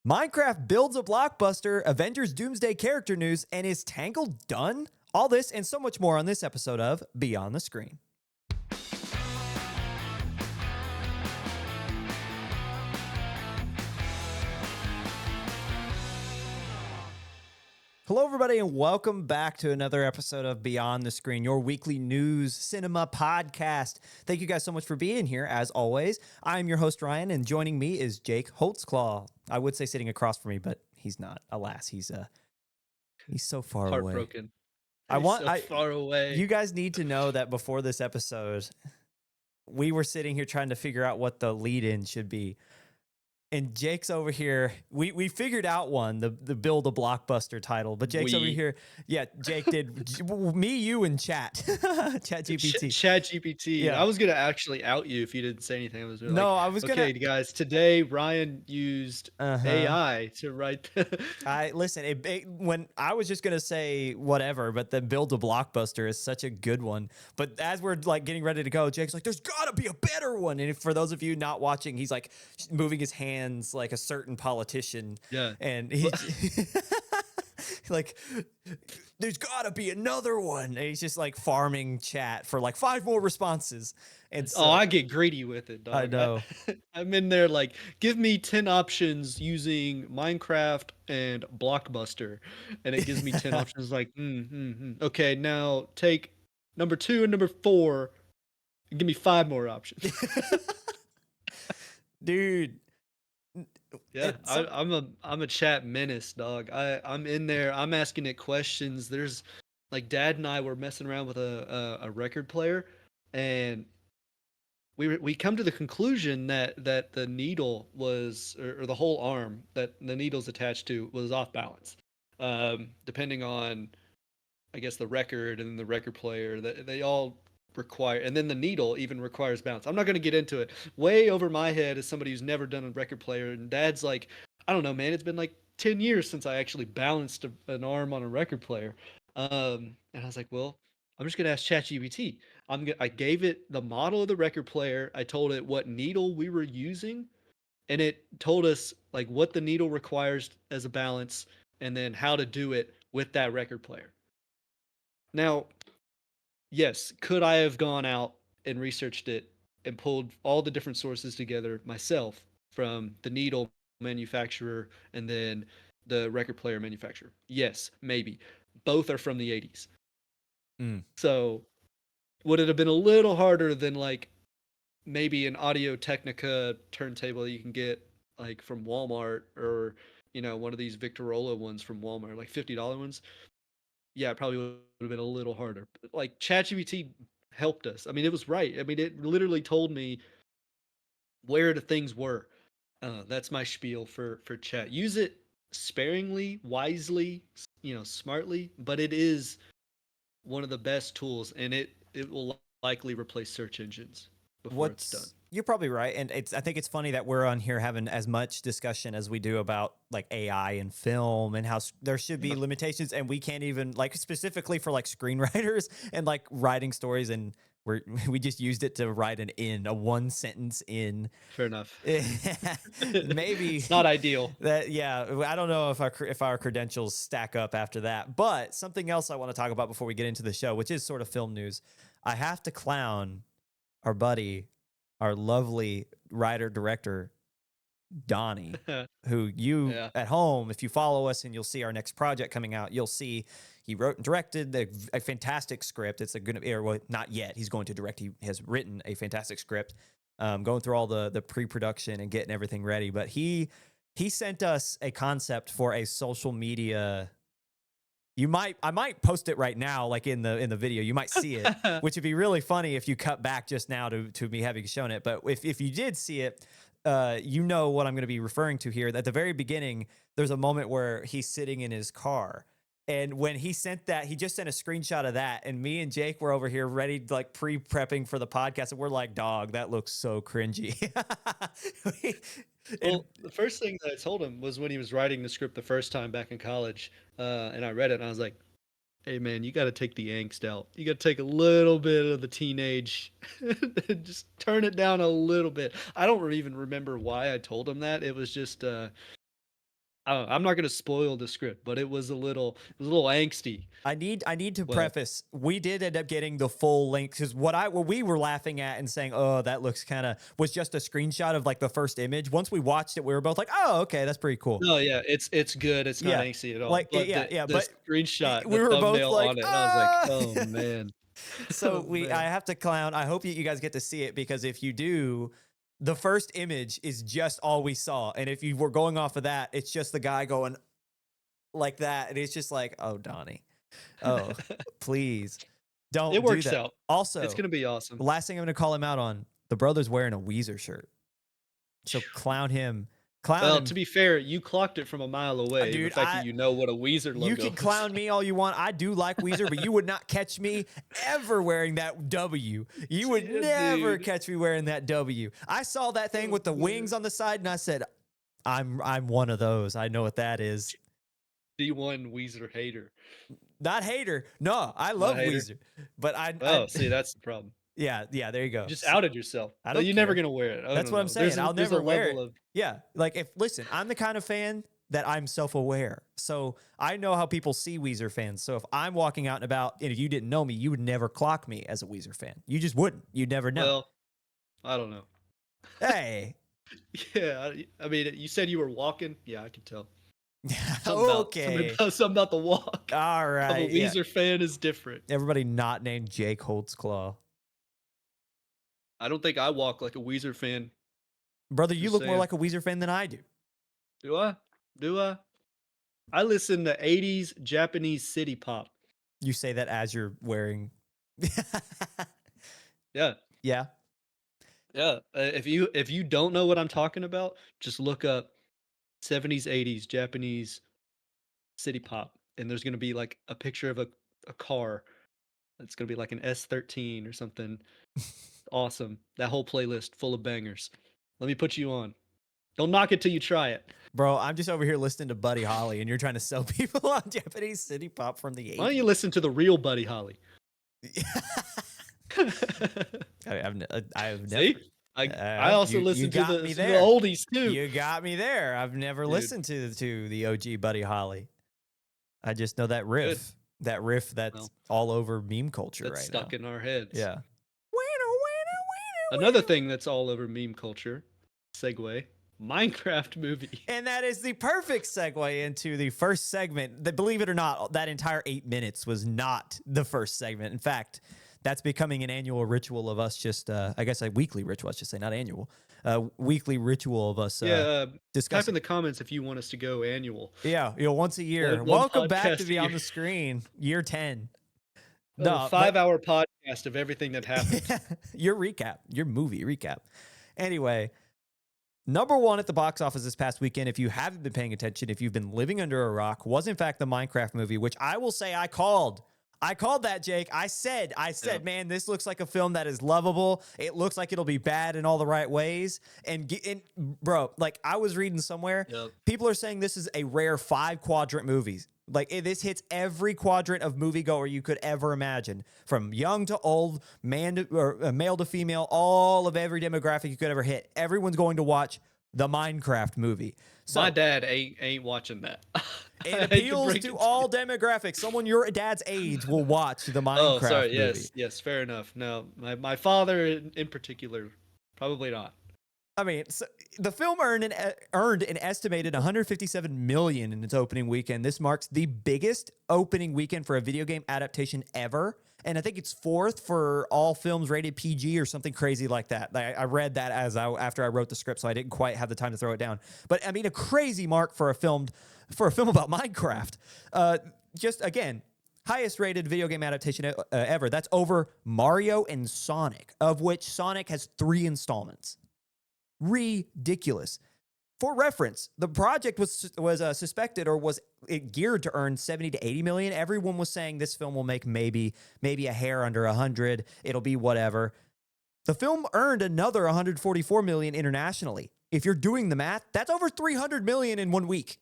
Minecraft builds a blockbuster, Avengers Doomsday character news, and is Tangled done? All this and so much more on this episode of Beyond the Screen. Hello, everybody, and welcome back to another episode of Beyond the Screen, your weekly news cinema podcast. Thank you guys so much for being here, as always. I'm your host, Ryan, and joining me is Jake Holtzclaw. I would say sitting across from me, but he's not. Alas, he's so far away. Heartbroken. He's far away. You guys need to know that before this episode, we were sitting here trying to figure out what the lead-in should be. And Jake's over here. We figured out one, the build a blockbuster title. But Jake's over here. Yeah, Jake did. Me, you, and Chat GPT. Chat GPT. Yeah. I was gonna actually out you if you didn't say anything. I was no, like, I was gonna. Okay, guys. Today Ryan used AI to write. Listen. When I was just gonna say whatever, but the build a blockbuster is such a good one. But as we're like getting ready to go, Jake's like, "There's gotta be a better one." And for those of you not watching, he's like moving his hand like a certain politician. Yeah. And he's like, there's gotta be another one. And he's just like farming Chat for like 5 more responses. And so, I get greedy with it, dog. I know. I'm in there like, give me 10 options using Minecraft and Blockbuster. And it gives me 10 options like, okay, now take number 2 and number 4 and give me 5 more options. Dude. Yeah, I'm a chat menace, dog. I'm in there. I'm asking it questions. There's like Dad and I were messing around with a record player, and we come to the conclusion that the needle was or the whole arm that the needle's attached to was off balance, depending on, I guess, the record and the record player. That they all require, and then the needle even requires balance. I'm not going to get into it. Way over my head as somebody who's never done a record player, and Dad's like, I don't know, man, it's been like 10 years since I actually balanced an arm on a record player. And I was like, well, I'm just going to ask ChatGPT. I gave it the model of the record player. I told it what needle we were using, and it told us like what the needle requires as a balance, and then how to do it with that record player. Now, yes, could I have gone out and researched it and pulled all the different sources together myself from the needle manufacturer and then the record player manufacturer? Yes, maybe. Both are from the 80s. So would it have been a little harder than like maybe an Audio Technica turntable you can get like from Walmart, or one of these Victorola ones from Walmart, like $50 ones? Yeah, it probably would have been a little harder. But like ChatGPT helped us. I mean, it was right. I mean, it literally told me where the things were. That's my spiel for Chat. Use it sparingly, wisely, smartly, but it is one of the best tools, and it will likely replace search engines before it's done. You're probably right, and I think it's funny that we're on here having as much discussion as we do about like AI and film and how there should be limitations, and we can't even like specifically for like screenwriters and like writing stories, and we just used it to write a 1-sentence in. Fair enough. Maybe it's not ideal. I don't know if our credentials stack up after that. But something else I want to talk about before we get into the show, which is sort of film news. I have to clown our buddy, our lovely writer-director, Donnie, who at home, if you follow us and you'll see our next project coming out, you'll see he wrote and directed a fantastic script. It's not yet. He's going to direct. He has written a fantastic script, going through all the pre-production and getting everything ready. But he sent us a concept for a social media. I might post it right now, like in the video. You might see it, which would be really funny if you cut back just now to me having shown it. But if you did see it, you know what I'm going to be referring to here. At the very beginning, there's a moment where he's sitting in his car. And when he sent that, he just sent a screenshot of that. And me and Jake were over here ready, like pre-prepping for the podcast. And we're like, dog, that looks so cringy. Well, the first thing that I told him was when he was writing the script the first time back in college, and I read it, and I was like, hey, man, you got to take the angst out. You got to take a little bit of the teenage, just turn it down a little bit. I don't even remember why I told him that. It was just, I'm not gonna spoil the script, but it was a little angsty. I need to Well, preface, we did end up getting the full link because what we were laughing at and saying, oh, that looks kind of was just a screenshot of like the first image. Once we watched it, we were both like, oh, okay, that's pretty cool. no, yeah, it's good. It's not Yeah. angsty at all. Like But yeah, the yeah. the But screenshot, we the were both thumbnail like, on it, and I was like, ah. oh man, So oh I man. have to clown. I hope you guys get to see it because if you do, the first image is just all we saw. And if you were going off of that, it's just the guy going like that. And it's just like, oh, Donnie. Oh, please It don't do works that. out. It's Also, gonna be the awesome. last thing I'm going to call him out on, the brother's wearing a Weezer shirt. So clown him. Clown Well, him. to be fair, you clocked it from a mile away. The Dude, fact that you know what a Weezer you logo can looks clown like. me all you want. I do like Weezer, but you would not catch me ever wearing that W. You would Yeah, never dude. catch me wearing that W. I saw that thing Oh, with the man. wings on the side, and I said, I'm one of those. I know what that is. D1 Weezer hater. Not hater. No, I Not love hater? Weezer. But Oh, see, that's the problem. yeah, there you go. You just outed yourself. I But don't you're never care. gonna wear it. I That's don't what I'm know. There's saying. a I'll there's a never wear level it. of Yeah. Like listen, I'm the kind of fan that I'm self-aware. So I know how people see Weezer fans. So if I'm walking out and about and if you didn't know me, you would never clock me as a Weezer fan. You just wouldn't. You'd never know. well, I don't know. Hey. Yeah, I mean, you said you were walking. Yeah, I can tell. Okay. Something about the walk All of a right. Yeah. Weezer fan is different. Everybody not named Jake Holtzclaw. I don't think I walk like a Weezer fan. Brother, you Just look more saying. like a Weezer fan than I do. Do I? Do I? I listen to 80s Japanese city pop. You say that as you're wearing. Yeah. Yeah. Yeah. If you don't know what I'm talking about, just look up 70s, 80s Japanese city pop, and there's gonna be like a picture of a car. It's gonna be like an S13 or something. Awesome. That whole playlist full of bangers. Let me put you on. Don't knock it till you try it. Bro, I'm just over here listening to Buddy Holly, and you're trying to sell people on Japanese city pop from the Why don't 80s. you listen to the real Buddy Holly? I've never. See? I also you listen to got the me some of the there. oldies too. You got me there. I've never Dude. listened to the OG Buddy Holly. I just know that riff. Good. That riff that's Well, all over meme culture That's right stuck now. in our heads. Yeah. Another thing that's all over meme culture, segue, Minecraft movie. And that is the perfect segue into the first segment. That, believe it or not, that entire 8 minutes was not the first segment. In fact, that's becoming an annual ritual of us just, I guess a weekly ritual, I should say, not annual. Weekly ritual of us Yeah, type in discussing. the comments if you want us to go annual. Yeah, once a year. One Welcome back podcast to a Beyond year. the Screen, year 10. A No, 5-hour podcast of everything that happened. your recap, your movie recap. Anyway, number one at the box office this past weekend, if you haven't been paying attention, if you've been living under a rock, was in fact the Minecraft movie, which I will say I called. I called that, Jake. I said, Yeah. man, this looks like a film that is lovable. It looks like it'll be bad in all the right ways. And bro, like I was reading somewhere, Yep. people are saying this is a rare 5-quadrant movies. Like this hits every quadrant of moviegoer you could ever imagine, from young to old, male to female, all of every demographic you could ever hit. Everyone's going to watch the Minecraft movie. So My dad ain't watching that. it I hate to appeals break to it all you. demographics. Someone your dad's age will watch the Minecraft Oh, sorry. movie. Yes, fair enough. No, my father in particular, probably not. I mean, so the film earned an estimated 157 million in its opening weekend. This marks the biggest opening weekend for a video game adaptation ever, and I think it's 4th for all films rated PG or something crazy like that. I read that after I wrote the script, so I didn't quite have the time to throw it down. But I mean, a crazy mark for a film about Minecraft. Just again, highest rated video game adaptation ever. That's over Mario and Sonic, of which Sonic has 3 installments. Ridiculous. For reference, the project was suspected or was geared to earn 70 to 80 million. Everyone was saying this film will make maybe a hair under 100. It'll be whatever. The film earned another 144 million internationally. If you're doing the math, that's over 300 million in 1 week.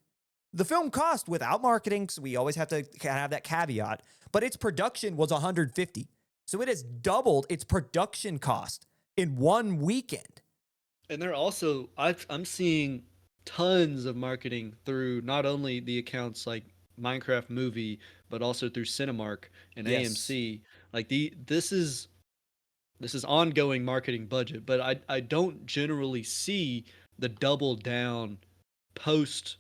The film cost without marketing, so we always have to have that caveat, but its production was 150. So it has doubled its production cost in 1 weekend. And they're also I'm seeing tons of marketing through not only the accounts like Minecraft Movie, but also through Cinemark and Yes. AMC. Like this is ongoing marketing budget, but I don't generally see the double down post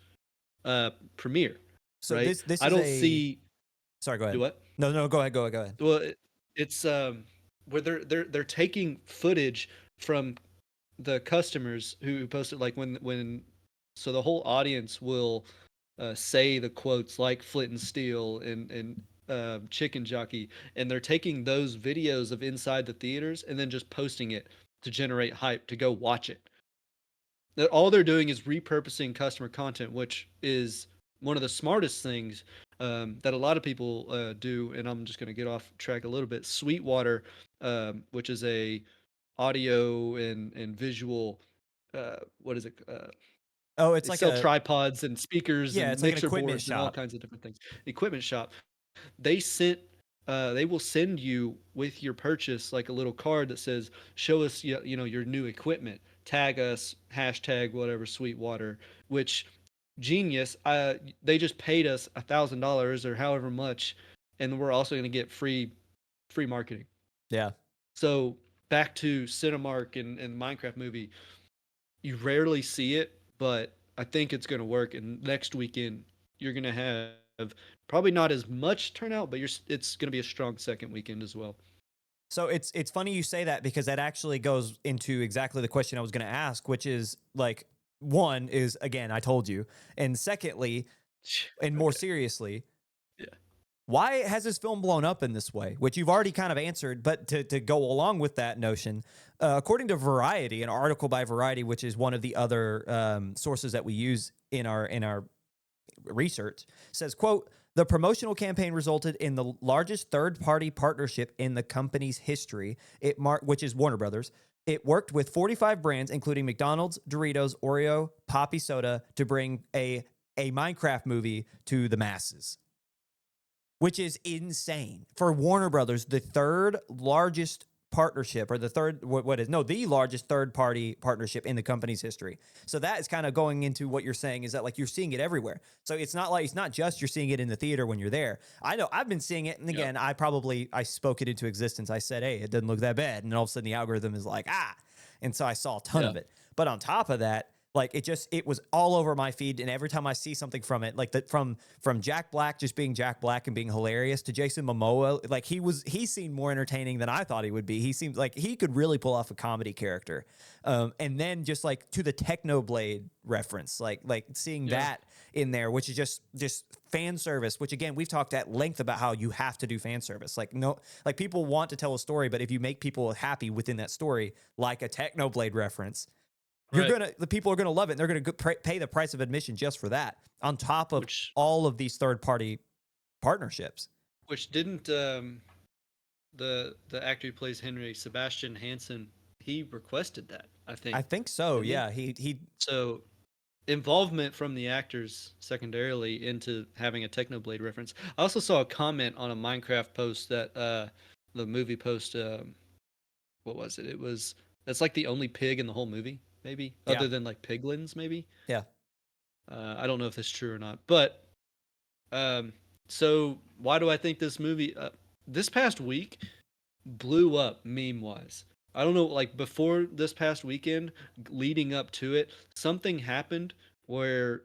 premiere, So right? this I is don't a see sorry, go do ahead. what? No, no, go ahead, go ahead. Well, it's where they're taking footage from the customers who posted like when so the whole audience will say the quotes like Flint and Steel and Chicken Jockey, and they're taking those videos of inside the theaters and then just posting it to generate hype to go watch it. That all they're doing is repurposing customer content, which is one of the smartest things that a lot of people do. And I'm just going to get off track a little bit. Sweetwater, which is a audio and visual, what is it? Oh, it's They like sell a tripods and speakers yeah, and it's like an mixer equipment boards and all shop. kinds of different things. Equipment shop. They sent. They will send you with your purchase like a little card that says, "Show us, you know, your new equipment. Tag us hashtag whatever Sweetwater." Which genius. They just paid us $1,000 or however much, and we're also going to get free marketing. Yeah. So back to Cinemark and Minecraft Movie, you rarely see it, but I think it's going to work. And next weekend, you're going to have probably not as much turnout, but it's going to be a strong second weekend as well. So it's funny you say that because that actually goes into exactly the question I was going to ask, which is like one is again I told you, and secondly, and more Okay. seriously, Yeah. why has this film blown up in this way? Which you've already kind of answered, but to go along with that notion, according to Variety, an article by Variety, which is one of the other sources that we use in our research, says, quote, the promotional campaign resulted in the largest third-party partnership in the company's history, which is Warner Brothers. It worked with 45 brands, including McDonald's, Doritos, Oreo, Poppy Soda, to bring a Minecraft movie to the masses, which is insane for Warner Brothers, the third largest partnership or the third what is no the largest third party partnership in the company's history. So that is kind of going into what you're saying is that like you're seeing it everywhere. So it's not just you're seeing it in the theater when you're there. I know I've been seeing it, and Yeah. again I spoke it into existence. I said, hey, it doesn't look that bad, and then all of a sudden the algorithm is like and so I saw a ton Yeah. of it. But on top of that, like it was all over my feed, and every time I see something from it, like that from Jack Black just being Jack Black and being hilarious to Jason Momoa, like he seemed more entertaining than I thought he would be. He seemed like he could really pull off a comedy character, and then just like to the Technoblade reference, like seeing Yeah. that in there, which is just fan service. Which again, we've talked at length about how you have to do fan service. Like no, like people want to tell a story, but if you make people happy within that story, like a Technoblade reference, Right. the people are gonna love it, and they're gonna pay the price of admission just for that, on top of Which all of these third party partnerships. which didn't the actor who plays Henry, Sebastian Hansen, he requested that, I I think. think so. Didn't he? Yeah, he So involvement from the actors secondarily into having a Technoblade reference. I also saw a comment on a Minecraft post that the movie post what was it? It was that's like the only pig in the whole movie, maybe yeah other than like piglins, maybe. yeah. I don't know if that's true or not, but um, so why do I think this movie this past week blew up meme wise? I don't know, like before this past weekend, leading up to it, something happened where,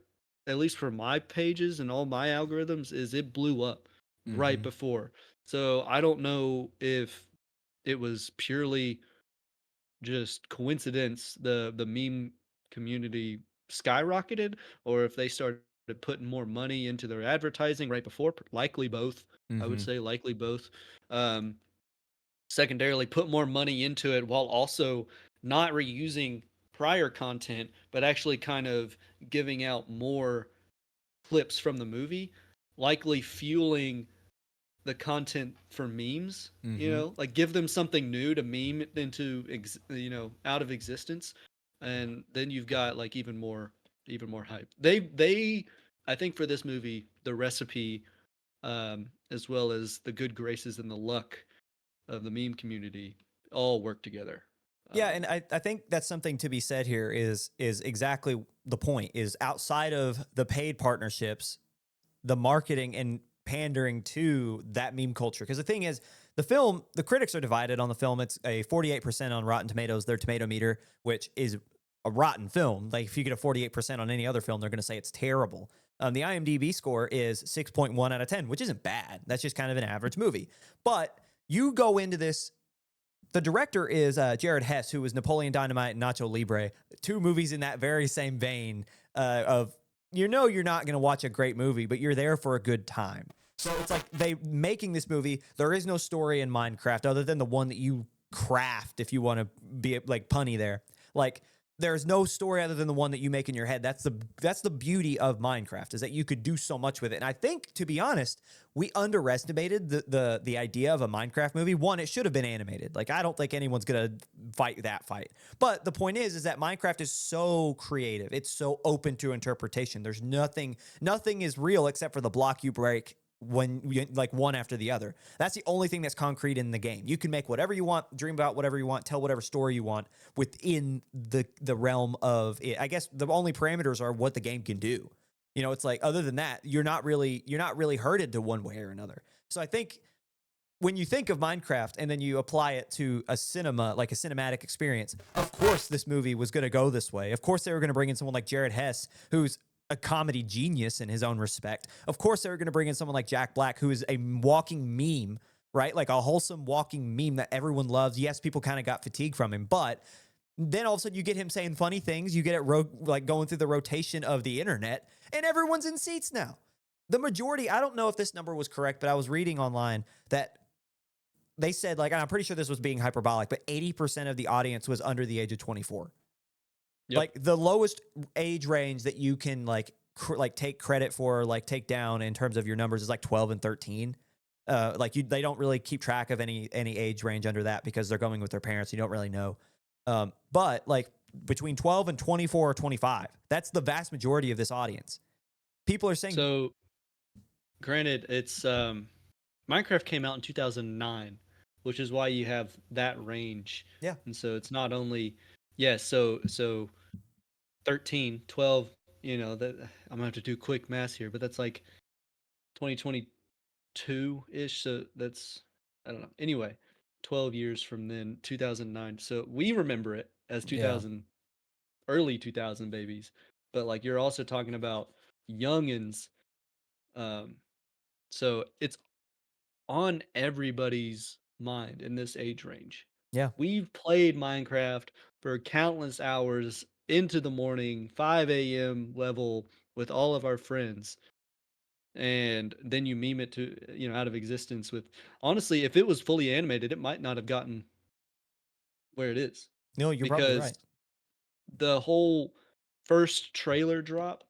at least for my pages and all my algorithms, is it blew up right Mm-hmm. before. So I don't know if it was purely just coincidence the meme community skyrocketed, or if they started putting more money into their advertising right before, likely both. I would Mm-hmm. say likely both. um Secondarily put more money into it while also not reusing prior content, but actually kind of giving out more clips from the movie, likely fueling the content for memes, you Mm-hmm. know, like give them something new to meme into out of existence, and then you've got like even more hype. They I think for this movie, the recipe, as well as the good graces and the luck of the meme community all work together. Yeah, and I think that's something to be said here is exactly the point is outside of the paid partnerships, the marketing and pandering to that meme culture. Because the thing is, the critics are divided on the film. It's a 48% on Rotten Tomatoes, their tomato meter, which is a rotten film. Like if you get a 48% on any other film, they're going to say it's terrible. The IMDb score is 6.1 out of 10, which isn't bad. That's just kind of an average movie. But you go into this. The director is Jared Hess, who was Napoleon Dynamite and Nacho Libre, two movies in that very same vein of you're not going to watch a great movie, but you're there for a good time. So it's like they making this movie. There is no story in Minecraft other than the one that you craft if you want to be like punny there. Like there's no story other than the one that you make in your head. That's the beauty of Minecraft is that you could do so much with it. And I think, to be honest, we underestimated the idea of a Minecraft movie. One, it should have been animated. Like I don't think anyone's gonna fight that fight. But the point is that Minecraft is so creative. It's so open to interpretation. There's nothing is real except for the block you break when you like one after the other. That's the only thing that's concrete in the game. You can make whatever you want, dream about whatever you want, tell whatever story you want within the realm of it. I guess the only parameters are what the game can do. You know, it's like other than that, you're not really herded to one way or another. So I think when you think of Minecraft and then you apply it to a cinematic experience, of course this movie was going to go this way. Of course they were going to bring in someone like Jared Hess, who's a comedy genius in his own respect. Of course, they were going to bring in someone like Jack Black, who is a walking meme, right? Like a wholesome walking meme that everyone loves. Yes, people kind of got fatigued from him, but then all of a sudden you get him saying funny things. You get it like going through the rotation of the internet, and everyone's in seats now. The majority, I don't know if this number was correct, but I was reading online that they said, like, and I'm pretty sure this was being hyperbolic, but 80% of the audience was under the age of 24. Yep. Like the lowest age range that you can like take credit for, like take down in terms of your numbers is like 12 and 13. They don't really keep track of any age range under that because they're going with their parents. You don't really know. But like between 12 and 24 or 25, that's the vast majority of this audience. People are saying. So, granted, it's Minecraft came out in 2009, which is why you have that range. Yeah. And so it's not only so 13, 12, that I'm gonna have to do quick math here, but that's like 2022-ish. So that's, I don't know. Anyway, 12 years from then, 2009. So we remember it as 2000, early 2000 babies. But like you're also talking about youngins. So it's on everybody's mind in this age range. Yeah. We've played Minecraft for countless hours into the morning, 5 a.m. level with all of our friends. And then you meme it to, out of existence with, honestly, if it was fully animated, it might not have gotten where it is. No, you're probably right. The whole first trailer drop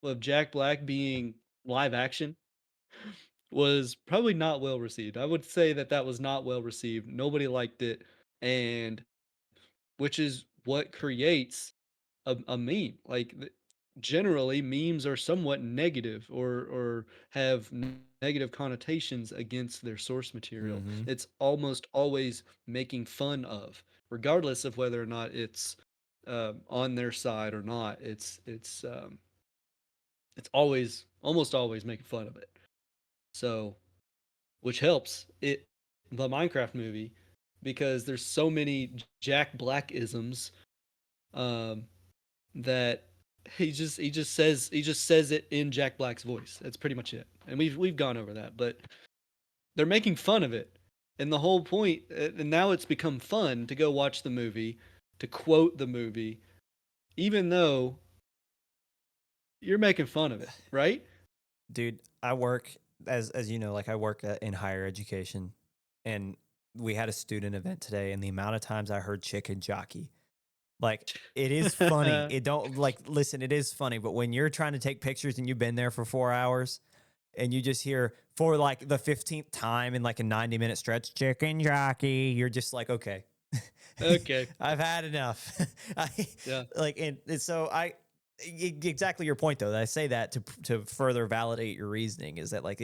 of Jack Black being live action was probably not well received. I would say that was not well received. Nobody liked it, and which is what creates a meme. Like generally, memes are somewhat negative or have negative connotations against their source material. Mm-hmm. It's almost always making fun of, regardless of whether or not it's on their side or not. It's always almost always making fun of it. So, which helps the Minecraft movie because there's so many Jack Black isms that he just says it in Jack Black's voice. That's pretty much it. And we've gone over that, but they're making fun of it. And the whole point, and now it's become fun to go watch the movie, to quote the movie, even though you're making fun of it, right? Dude, I work as you know, like I work in higher education, and we had a student event today, and the amount of times I heard chicken jockey, like it is funny. It don't like listen, it is funny, but when you're trying to take pictures and you've been there for 4 hours, and you just hear for like the 15th time in like a 90-minute stretch, chicken jockey, you're just like, okay, okay, I've had enough. Yeah, like and so exactly your point though. That I say that to further validate your reasoning is that like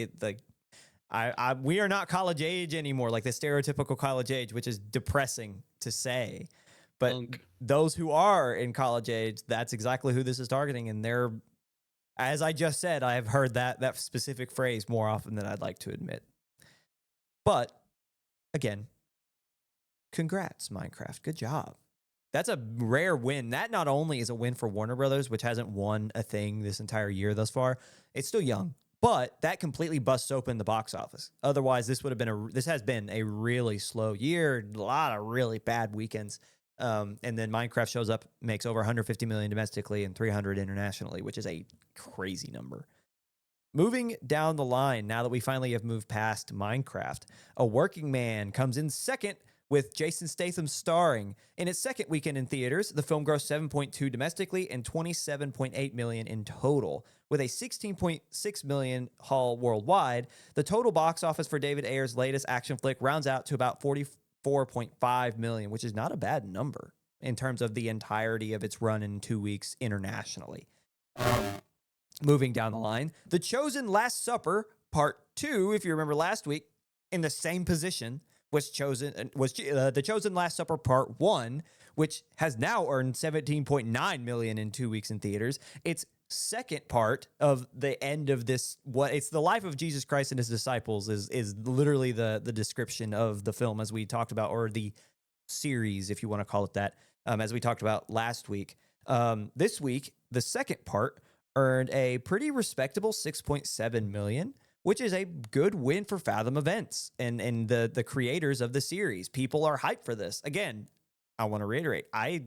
we are not college age anymore, like the stereotypical college age, which is depressing to say, But Punk. those who are in college age, that's exactly who this is targeting. And they're, as I just said, I have heard that specific phrase more often than I'd like to admit. But again, congrats, Minecraft. Good job. That's a rare win. That not only is a win for Warner Brothers, which hasn't won a thing this entire year thus far, it's still young, but that completely busts open the box office. Otherwise, this has been a really slow year, a lot of really bad weekends. And then Minecraft shows up, makes over 150 million domestically and 300 internationally, which is a crazy number. Moving down the line, now that we finally have moved past Minecraft, A Working Man comes in second with Jason Statham starring. In its second weekend in theaters, the film grossed 7.2 domestically and 27.8 million in total. With a 16.6 million haul worldwide, the total box office for David Ayer's latest action flick rounds out to about 44.5 million, which is not a bad number in terms of the entirety of its run in 2 weeks internationally. Moving down the line, The Chosen Last Supper Part 2, if you remember last week, in the same position, was The Chosen Last Supper Part 1, which has now earned 17.9 million in 2 weeks in theaters. Its second part of the end of this, it's the life of Jesus Christ and his disciples is literally the description of the film, as we talked about, or the series, if you want to call it that, as we talked about last week. This week, the second part earned a pretty respectable 6.7 million, which is a good win for Fathom Events and the creators of the series. People are hyped for this. Again, I want to reiterate, I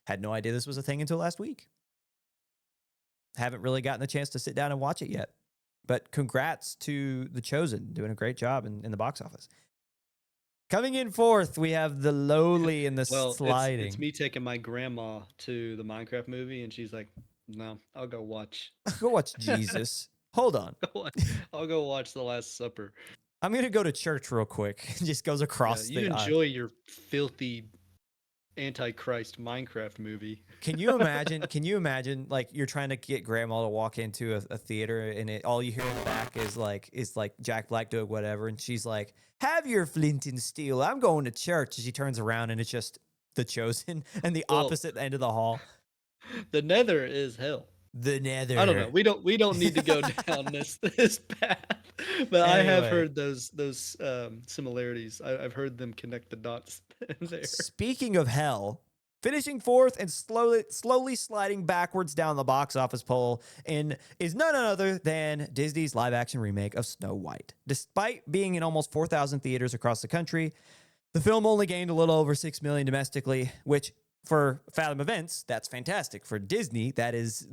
had no idea this was a thing until last week. Haven't really gotten the chance to sit down and watch it yet. But congrats to The Chosen, doing a great job in the box office. Coming in fourth, we have The Lowly and the Sliding. It's me taking my grandma to the Minecraft movie, and she's like, no, I'll go watch. Go watch Jesus. Hold on. I'll go watch The Last Supper. I'm going to go to church real quick. Just goes across you enjoy your filthy Antichrist Minecraft movie. Can you imagine like you're trying to get grandma to walk into a theater and all you hear in the back is like Jack Black doing whatever, and she's like, have your flint and steel, I'm going to church. And she turns around and it's just The Chosen and the opposite end of the hall. The Nether is hell. The Nether. I don't know. We don't need to go down this path. But anyway. I have heard those similarities. I've heard them connect the dots there. Speaking of hell, finishing fourth and slowly sliding backwards down the box office poll is none other than Disney's live-action remake of Snow White. Despite being in almost 4,000 theaters across the country, the film only gained a little over 6 million domestically, which for Fathom Events, that's fantastic. For Disney, that is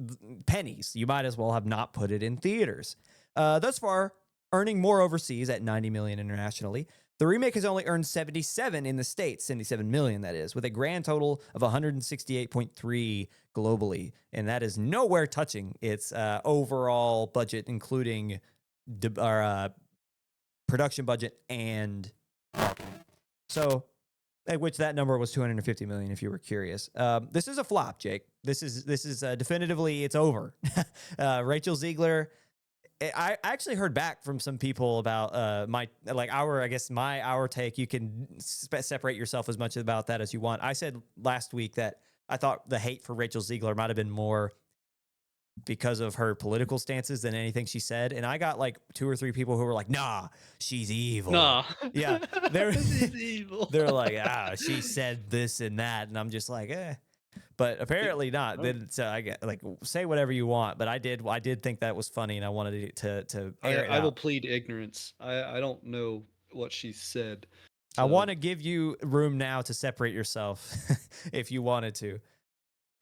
pennies. You might as well have not put it in theaters. Thus far, earning more overseas at 90 million internationally. The remake has only earned 77 in the States, 77 million that is, with a grand total of 168.3 globally. And that is nowhere touching its overall budget, including production budget and marketing. So, which that number was 250 million, if you were curious. This is a flop, Jake. This is definitively, it's over. Rachel Ziegler. I actually heard back from some people about my take. You can separate yourself as much about that as you want. I said last week that I thought the hate for Rachel Ziegler might have been more because of her political stances than anything she said. And I got like 2 or 3 people who were like, nah, she's evil. Nah. Yeah. She's evil. They're like, she said this and that. And I'm just like, But apparently not. So I get like, say whatever you want. But I did think that was funny, and I wanted to air it out. I will plead ignorance. I don't know what she said. So. I want to give you room now to separate yourself if you wanted to.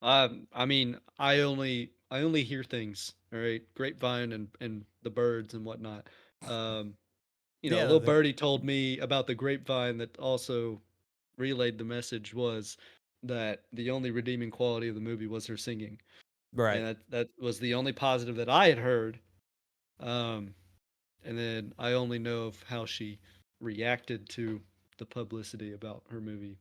I mean, I only hear things. All right, grapevine and the birds and whatnot. Little birdie told me about the grapevine that also relayed the message was that the only redeeming quality of the movie was her singing. Right. And that was the only positive that I had heard. And then I only know of how she reacted to the publicity about her movie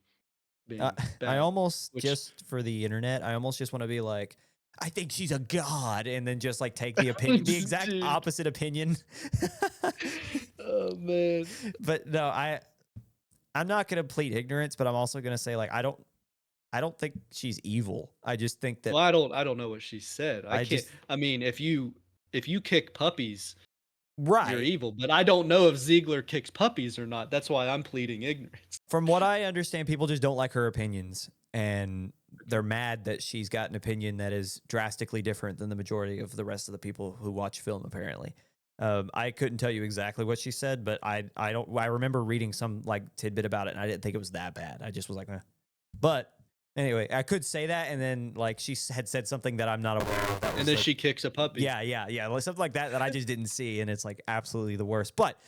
being bad. I almost, just for the internet, I almost just want to be like, I think she's a god, and then just like take the opinion, the exact opposite opinion. Oh man. But no, I'm not going to plead ignorance, but I'm also going to say like, I I don't think she's evil. I just think that Well, I don't know what she said. I I can't. just I mean, if you kick puppies, you're right. evil. But I don't know if Ziegler kicks puppies or not. That's why I'm pleading ignorance. From what I understand, people just don't like her opinions, and they're Okay. mad that she's got an opinion that is drastically different than the majority of the rest of the people who watch film. Apparently, I couldn't tell you exactly what she said, but I don't. I remember reading some like tidbit about it, and I didn't think it was that bad. I just was like, eh. But anyway, I could say that, and then like she had said something that I'm not aware of. That And was then like, she kicks a puppy. yeah, like something like that that I just didn't see, and it's like absolutely the worst. But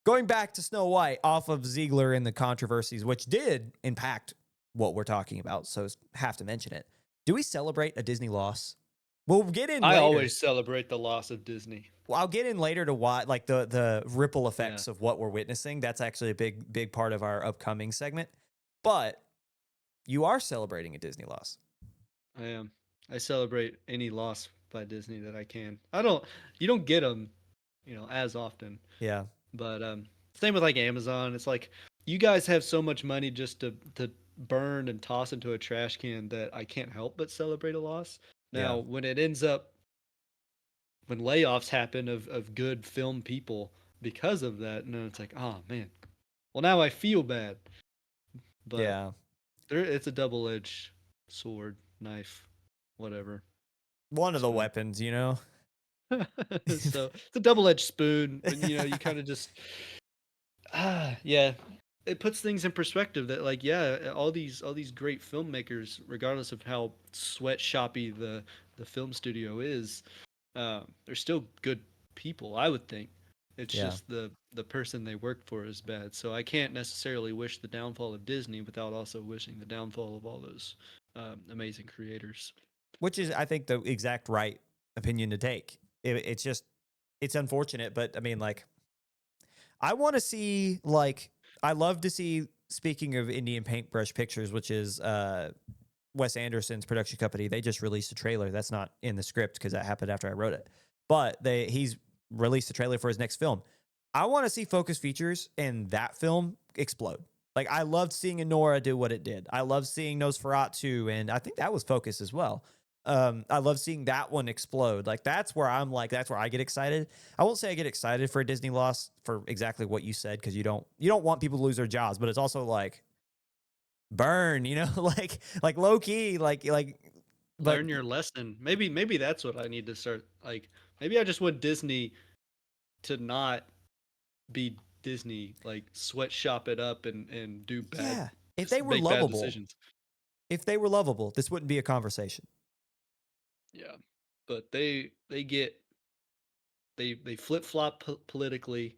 going back to Snow White off of Ziegler and the controversies, which did impact what we're talking about, so have to mention it. Do we celebrate a Disney loss? We'll get in I later. always celebrate the loss of Disney. Well, I'll get in later to why, like the ripple Yeah, effects of what we're witnessing. That's actually a big part of our upcoming segment. But you are celebrating a Disney loss. I am. I celebrate any loss by Disney that I can. I don't. You don't get them, as often. Yeah, But same with like Amazon. It's like you guys have so much money just to burn and toss into a trash can that I can't help but celebrate a loss. yeah. Now, when it ends up when layoffs happen of good film people because of that, and then it's like, oh man. Well, now I feel bad. But Yeah. it's a double-edged sword, knife, whatever. One of the Spoon. weapons, you know? So it's a double-edged spoon, and you kind of just yeah, it puts things in perspective that like all these great filmmakers, regardless of how sweatshoppy the film studio is, they're still good people, I would think. It's Yeah. just the person they work for is bad. So I can't necessarily wish the downfall of Disney without also wishing the downfall of all those amazing creators. Which is, I think, the exact right opinion to take. It's just, it's unfortunate, but I mean, like, I want to see, like, I love to see, speaking of Indian Paintbrush Pictures, which is Wes Anderson's production company, they just released a trailer. That's not in the script because that happened after I wrote it. But he's released a trailer for his next film. I want to see Focus Features in that film explode. Like, I loved seeing Anora do what it did. I loved seeing Nosferatu, and I think that was Focus as well. I love seeing that one explode. Like, that's where I'm like, that's where I get excited. I won't say I get excited for a Disney loss for exactly what you said, because you don't want people to lose their jobs, but it's also like burn, like low key, but Learn your lesson. Maybe that's what I need to start. Like maybe I just want Disney to not be Disney, like sweatshop it up and do bad, yeah, if they were make bad lovable, decisions. this wouldn't be a conversation. Yeah, but they flip flop politically.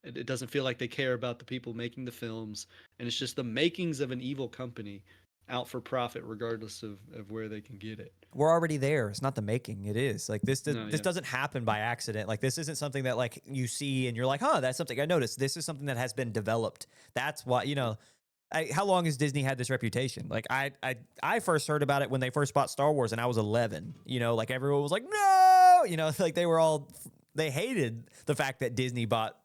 It doesn't feel like they care about the people making the films, and it's just the makings of an evil company out for profit, regardless of where they can get it. We're already there. It's not the making. It is like No, this yeah, doesn't happen by accident. Like, this isn't something that like you see and you're like, huh, that's something I noticed. This is something that has been developed. That's why, how long has Disney had this reputation? Like, I first heard about it when they first bought Star Wars, and I was 11. Like everyone was like, no, like they hated the fact that Disney bought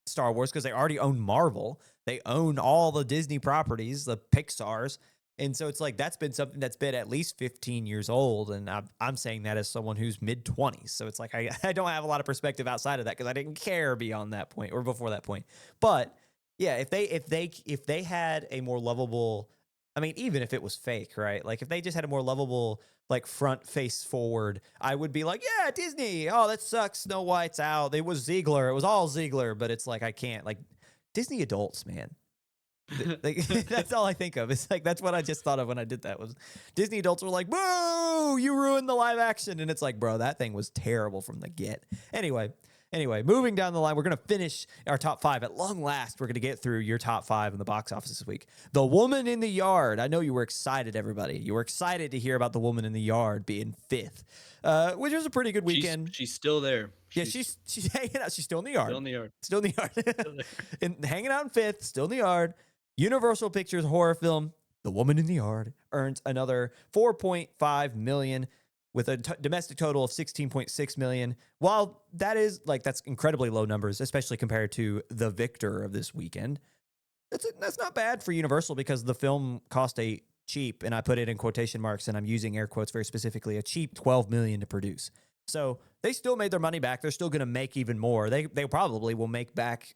Star Wars because they already own Marvel. They own all the Disney properties, the Pixar's. And so it's like that's been something that's been at least 15 years old. And I'm saying that as someone who's mid 20s. So it's like I don't have a lot of perspective outside of that because I didn't care beyond that point or before that point. But yeah, if they had a more lovable, I mean, even if it was fake, right? Like, if they just had a more lovable, like, front face forward, I would be like, yeah, Disney. Oh, that sucks. Snow White's out. It was Ziegler. It was all Ziegler. But it's like I can't, like, Disney adults, man. Like, that's all I think of. It's like that's what I just thought of when I did that. Was Disney adults were like, "Boo! You ruined the live action," and it's like, bro, that thing was terrible from the get. Anyway, moving down the line, we're gonna finish our top five at long last. We're gonna get through your top five in the box office this week. The Woman in the Yard. I know you were excited, everybody. You were excited to hear about The Woman in the Yard being fifth, which was a pretty good weekend. she's still there. Yeah, she's hanging out. She's still in the yard. still in the yard. Still in the yard. Still there. And hanging out in fifth, still in the yard. Universal Pictures horror film The Woman in the Yard earns another 4.5 million with a domestic total of 16.6 million. While that is that's incredibly low numbers, especially compared to The Victor of this weekend. That's not bad for Universal because the film cost a cheap, and I put it in quotation marks, and I'm using air quotes very specifically, a cheap $12 million to produce. So they still made their money back. They're still going to make even more. They probably will make back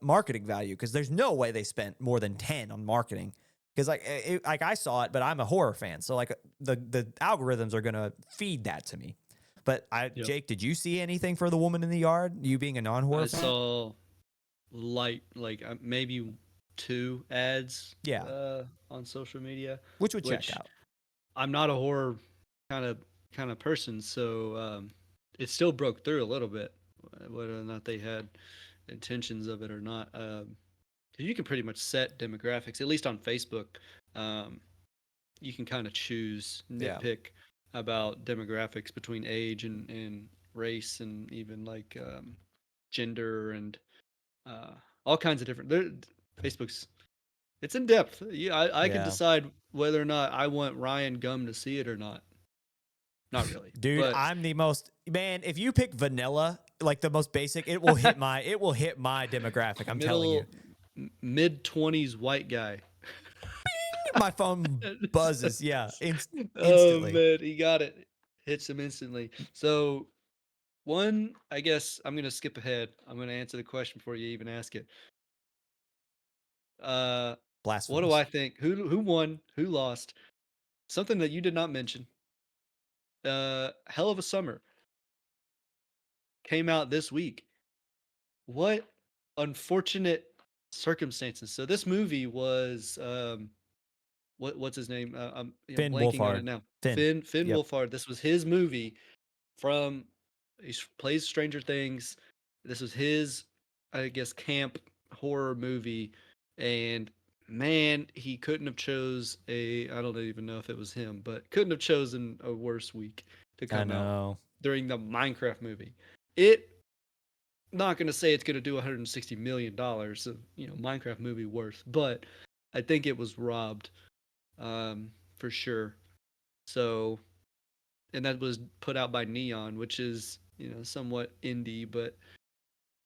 marketing value, because there's no way they spent more than 10 on marketing. Because like I saw it, but I'm a horror fan, so like the algorithms are going to feed that to me. But Yep. Jake, did you see anything for The Woman in the Yard? You being a non-horror I fan? saw maybe 2 ads Yeah, on social media, which would check which out. I'm not a horror kind of person, so it still broke through a little bit, whether or not they had intentions of it or not. 'Cause you can pretty much set demographics, at least on Facebook. Um, you can kind of choose, Yeah. nitpick about demographics between age and race, and even like gender, and uh, all kinds of different. Facebook's it's in depth. Yeah, I can Yeah. decide whether or not I want Ryan Gum to see it or not. Not really, Dude, but I'm the most man, if you pick vanilla, like the most basic, it will hit my demographic, I'm telling you. mid-20s white guy. My phone buzzes, yeah, Oh instantly. man, he got it. Hits him instantly. So I guess I'm gonna skip ahead. I'm gonna answer the question before you even ask it. Uh, what do I Blasphemous. think? Who won? Who lost? Something that you did not mention. Hell of a Summer came out this week. What unfortunate circumstances. So this movie was what's his name? I'm Finn blanking on it Wolfhard. now. Finn. Finn Yep. Wolfhard. This was his movie from plays Stranger Things. This was his, I guess, camp horror movie, and man, he couldn't have chose I don't even know if it was him, but couldn't have chosen a worse week to I come out know. during the Minecraft movie. It not going to say it's going to do 160 million dollars of Minecraft movie worth, but I think it was robbed, for sure. So, and that was put out by Neon, which is somewhat indie, but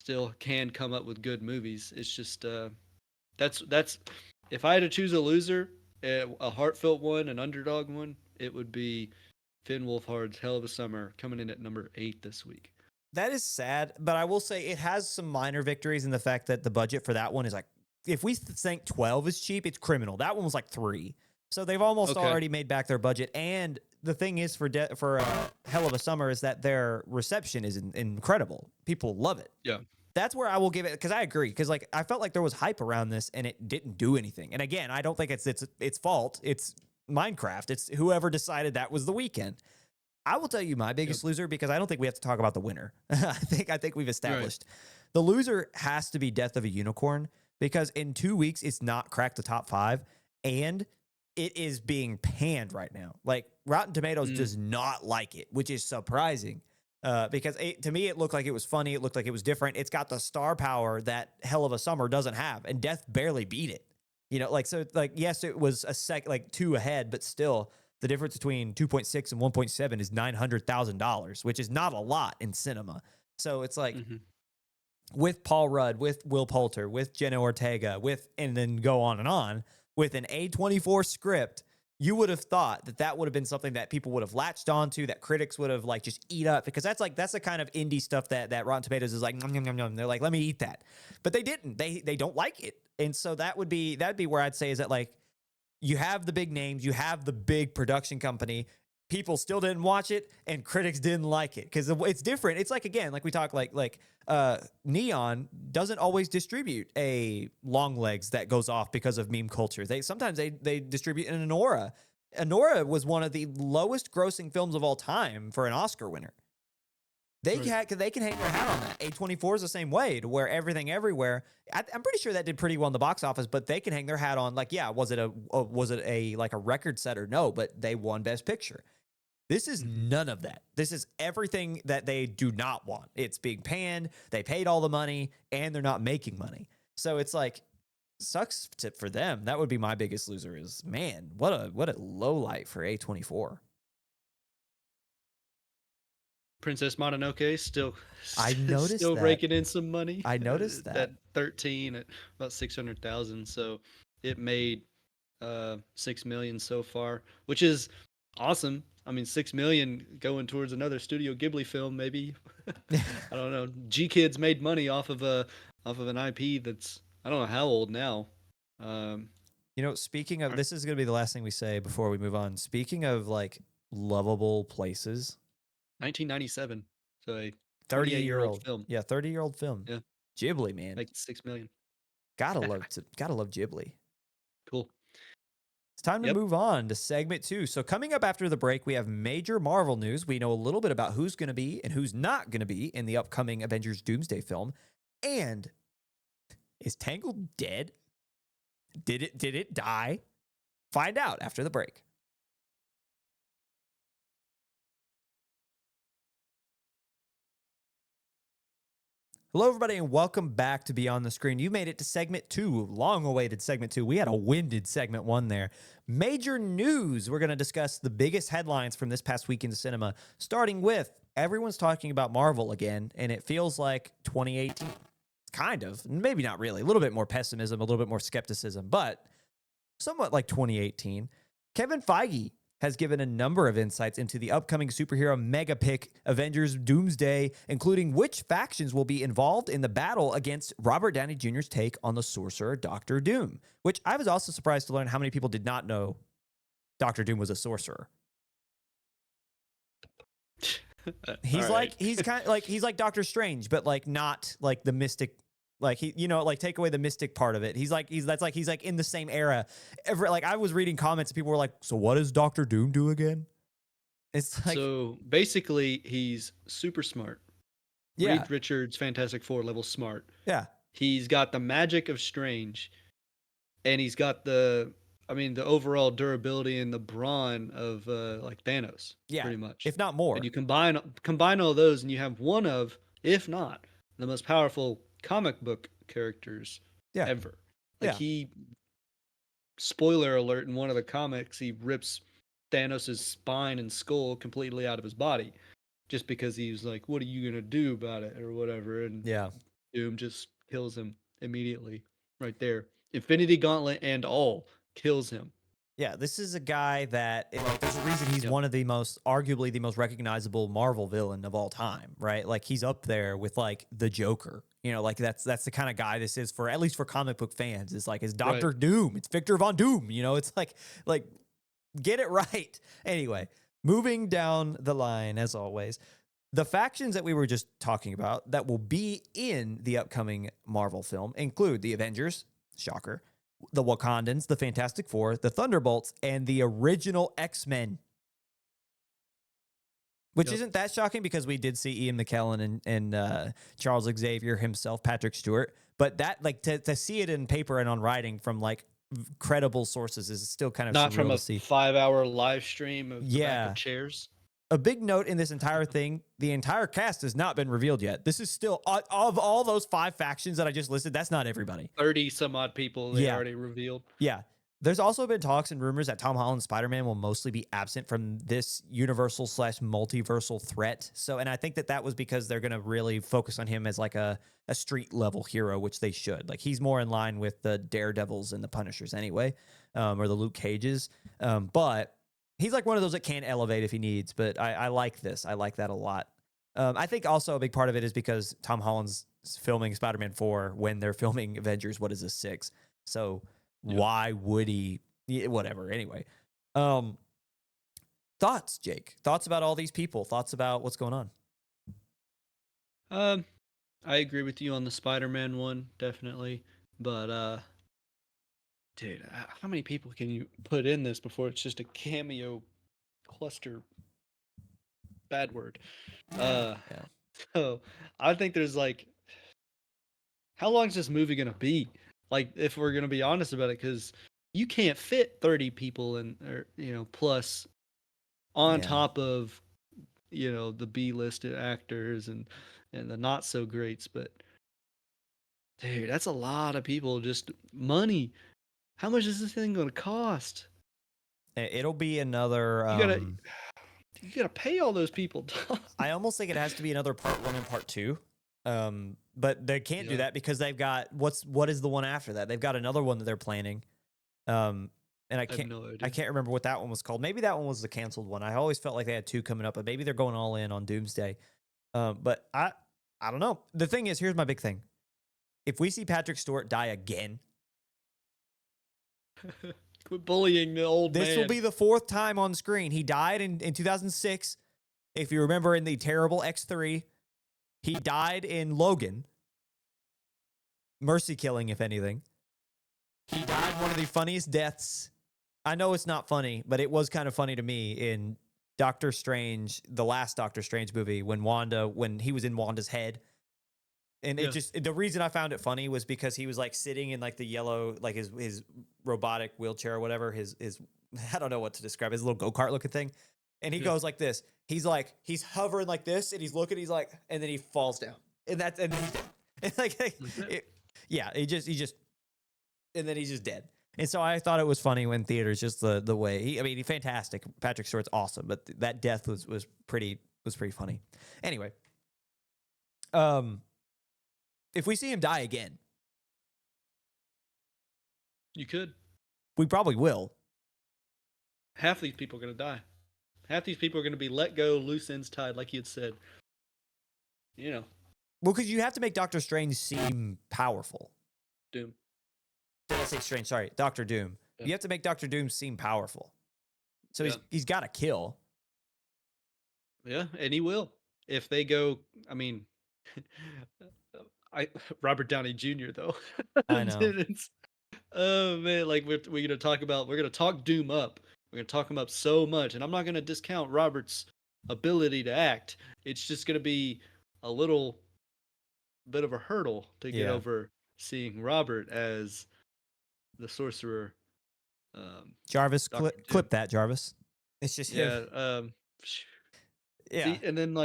still can come up with good movies. It's just that's if I had to choose a loser, a heartfelt one, an underdog one, it would be Finn Wolfhard's Hell of a Summer, coming in at number 8 this week. That is sad, but I will say it has some minor victories in the fact that the budget for that one is like, if we think 12 is cheap, it's criminal. That one was like 3. So they've almost Okay. already made back their budget. And the thing is for Hell of a Summer is that their reception is incredible. People love it. Yeah. That's where I will give it, because I agree, because like I felt like there was hype around this and it didn't do anything. And again, I don't think it's fault. It's Minecraft. It's whoever decided that was the weekend. I will tell you my biggest loser, because I don't think we have to talk about the winner. I think we've established the loser has to be Death of a Unicorn, because in 2 weeks it's not cracked the top 5, and it is being panned right now. Like Rotten Tomatoes does not like it, which is surprising. Because to me, it looked like it was funny. It looked like it was different. It's got the star power that Hell of a Summer doesn't have, and Death barely beat it. Yes, it was a 2 ahead, but still, the difference between 2.6 and 1.7 is $900,000, which is not a lot in cinema. So it's like, with Paul Rudd, with Will Poulter, with Jenna Ortega, and then go on, with an A24 script, you would have thought that would have been something that people would have latched onto, that critics would have like just eat up, because that's the kind of indie stuff that Rotten Tomatoes is like, nom, nom, nom, nom. They're like, let me eat that. But they didn't. They don't like it. And so that'd be where I'd say is that, like, you have the big names, you have the big production company. People still didn't watch it, and critics didn't like it, because it's different. It's like, again, like we talk, like Neon doesn't always distribute a long legs that goes off because of meme culture. Sometimes they distribute an Anora. Anora was one of the lowest grossing films of all time for an Oscar winner. They can hang their hat on that. A24 is the same way, to where Everything Everywhere, I'm pretty sure that did pretty well in the box office, but they can hang their hat on, like, yeah, was it a like a record setter? No, but they won Best Picture. This is none of that. This is everything that they do not want. It's being panned. They paid all the money, and they're not making money. So it's like, sucks for them. That would be my biggest loser. Is, man, what a low light for A24. Princess Mononoke I noticed still that. raking in some money. I noticed that. At 13 at about 600,000. So it made $6 million so far, which is awesome. I mean, 6 million going towards another Studio Ghibli film, maybe. I don't know. G Kids made money off of an IP that's I don't know how old now. Um, Speaking of, this is going to be the last thing we say before we move on. Speaking of like lovable places, 1997, so a 28-year-old 30-year-old, film. yeah, 30-year-old film. Yeah, Ghibli, man. like 6 million. Gotta love Ghibli. Cool. It's time to Yep. move on to segment 2. So coming up after the break, we have major Marvel news. We know a little bit about who's going to be and who's not going to be in the upcoming Avengers Doomsday film. And is Tangled dead? Did it die? Find out after the break. Hello, everybody, and welcome back to Beyond the Screen. You made it to segment 2, long-awaited segment 2. We had a winded segment 1 there. Major news. We're going to discuss the biggest headlines from this past week in cinema, starting with everyone's talking about Marvel again, and it feels like 2018. Kind of. Maybe not really. A little bit more pessimism, a little bit more skepticism, but somewhat like 2018. Kevin Feige has given a number of insights into the upcoming superhero mega pick Avengers Doomsday, including which factions will be involved in the battle against Robert Downey Jr.'s take on the sorcerer Doctor Doom, which I was also surprised to learn how many people did not know Doctor Doom was a sorcerer. He's All right. he's like Doctor Strange, but like not like the mystic. Like like take away the mystic part of it. He's like in the same era. Like I was reading comments and people were like, "So what does Doctor Doom do again?" It's like, So basically, he's super smart. yeah, Reed Richards, Fantastic Four level smart. yeah, He's got the magic of Strange, and he's got the overall durability and the brawn of like Thanos, yeah. pretty much. If not And more, you combine all those, and you have one of, if not the most powerful comic book characters yeah, ever. Like yeah, he, spoiler alert, in one of the comics, he rips Thanos' spine and skull completely out of his body, just because he's like, "What are you gonna do about it?" or whatever, and yeah. Doom just kills him immediately, right there. Infinity Gauntlet and all kills him. Yeah, this is a guy that like there's a reason he's Yep. one of the most arguably the most recognizable Marvel villain of all time, right? Like he's up there with like the Joker. Like that's the kind of guy this is for at least for comic book fans. It's like it's Right. Doctor Doom. It's Victor Von Doom. It's like get it right. Anyway, moving down the line as always. The factions that we were just talking about that will be in the upcoming Marvel film include the Avengers, shocker, the Wakandans, the Fantastic Four, the Thunderbolts, and the original X-Men. Which Yep. isn't that shocking because we did see Ian McKellen and Charles Xavier himself, Patrick Stewart. But that, like, to see it in paper and on writing from like credible sources is still kind of Not from surreal a to see. 5-hour live stream of the back Yeah. of chairs. A big note in this entire thing, the entire cast has not been revealed yet. This is still, of all those 5 factions that I just listed, that's not everybody. 30 some odd people they Yeah. already revealed. Yeah. There's also been talks and rumors that Tom Holland's Spider-Man will mostly be absent from this universal / multiversal threat. So, and I think that was because they're going to really focus on him as like a street level hero, which they should. Like he's more in line with the Daredevils and the Punishers anyway, or the Luke Cages. But he's like one of those that can elevate if he needs. But I like this. I like that a lot. I think also a big part of it is because Tom Holland's filming Spider-Man 4 when they're filming Avengers. What is this, 6? So why would he? Whatever. Anyway, thoughts, Jake? Thoughts about all these people? Thoughts about what's going on? I agree with you on the Spider-Man one, definitely. But dude, how many people can you put in this before it's just a cameo cluster? Bad word. Yeah. So I think there's like, how long is this movie gonna be? Like, if we're gonna be honest about it, because you can't fit 30 people in, or plus on Yeah. top of the B-listed actors and the not so greats. But dude, that's a lot of people. Just money. How much is this thing gonna cost? It'll be another. You gotta pay all those people. I almost think it has to be another part 1 and part 2. But they can't do Yeah. that because they've got what is the one after that? They've got another one that they're planning. and I have no I idea. can't remember what that one was called. Maybe that one was the canceled one. I always felt like they had two coming up, but maybe they're going all in on Doomsday. But I don't know. The thing is, here's my big thing: if we see Patrick Stewart die again, Quit bullying the old this man. will be the fourth time on screen. He died in 2006. If you remember, in the terrible X3, he died in Logan. Mercy killing, if anything. He died one of the funniest deaths. I know it's not funny, but it was kind of funny to me in Doctor Strange, the last Doctor Strange movie, when he was in Wanda's head. And it just, the reason I found it funny was because he was like sitting in like the yellow, like his robotic wheelchair or whatever, his I don't know what to describe, his little go-kart looking thing. And he goes like this. He's hovering like this, and he's looking, and then he falls down. And then he's dead. And he just, and then he's just dead. And so I thought it was funny when theaters, just the way he's fantastic. Patrick Stewart's awesome, but that death was pretty funny. Anyway, if we see him die again, You could. we probably will. Half these people are going to die. Half these people are going to be let go, loose ends tied, like you had said. You know. Well, because you have to make Doctor Strange seem powerful. Doom. Did I say Strange? Sorry, Doctor Doom. Yeah. You have to make Doctor Doom seem powerful. So he's got to kill. Yeah, and he will. If they go, Robert Downey Jr. though. I know. Oh man, like we're gonna talk Doom up. We're gonna talk him up so much, and I'm not gonna discount Robert's ability to act. It's just gonna be a little bit of a hurdle to get over seeing Robert as the sorcerer. Jarvis, clip that, Jarvis. It's just him. Yeah. See, and then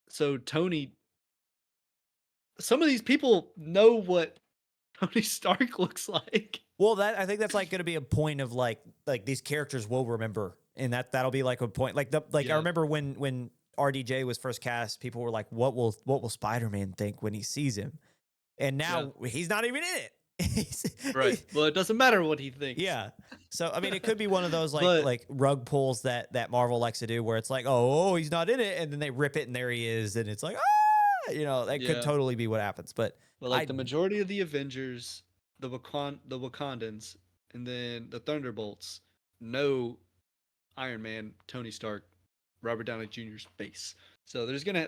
so Tony. Some of these people know what Tony Stark looks like. Well, I think that's like going to be a point of like these characters will remember, and that'll be like a point. I remember when RDJ was first cast, people were like, "What will Spider-Man think when he sees him?" And now he's not even in it. Right. Well, it doesn't matter what he thinks. Yeah. So it could be one of those like rug pulls that Marvel likes to do, where it's like, oh, he's not in it, and then they rip it, and there he is, and it's like, that could totally be what happens. But the majority of the Avengers, the Wakandans, and then the Thunderbolts know Iron Man, Tony Stark, Robert Downey Jr.'s face. So there's gonna,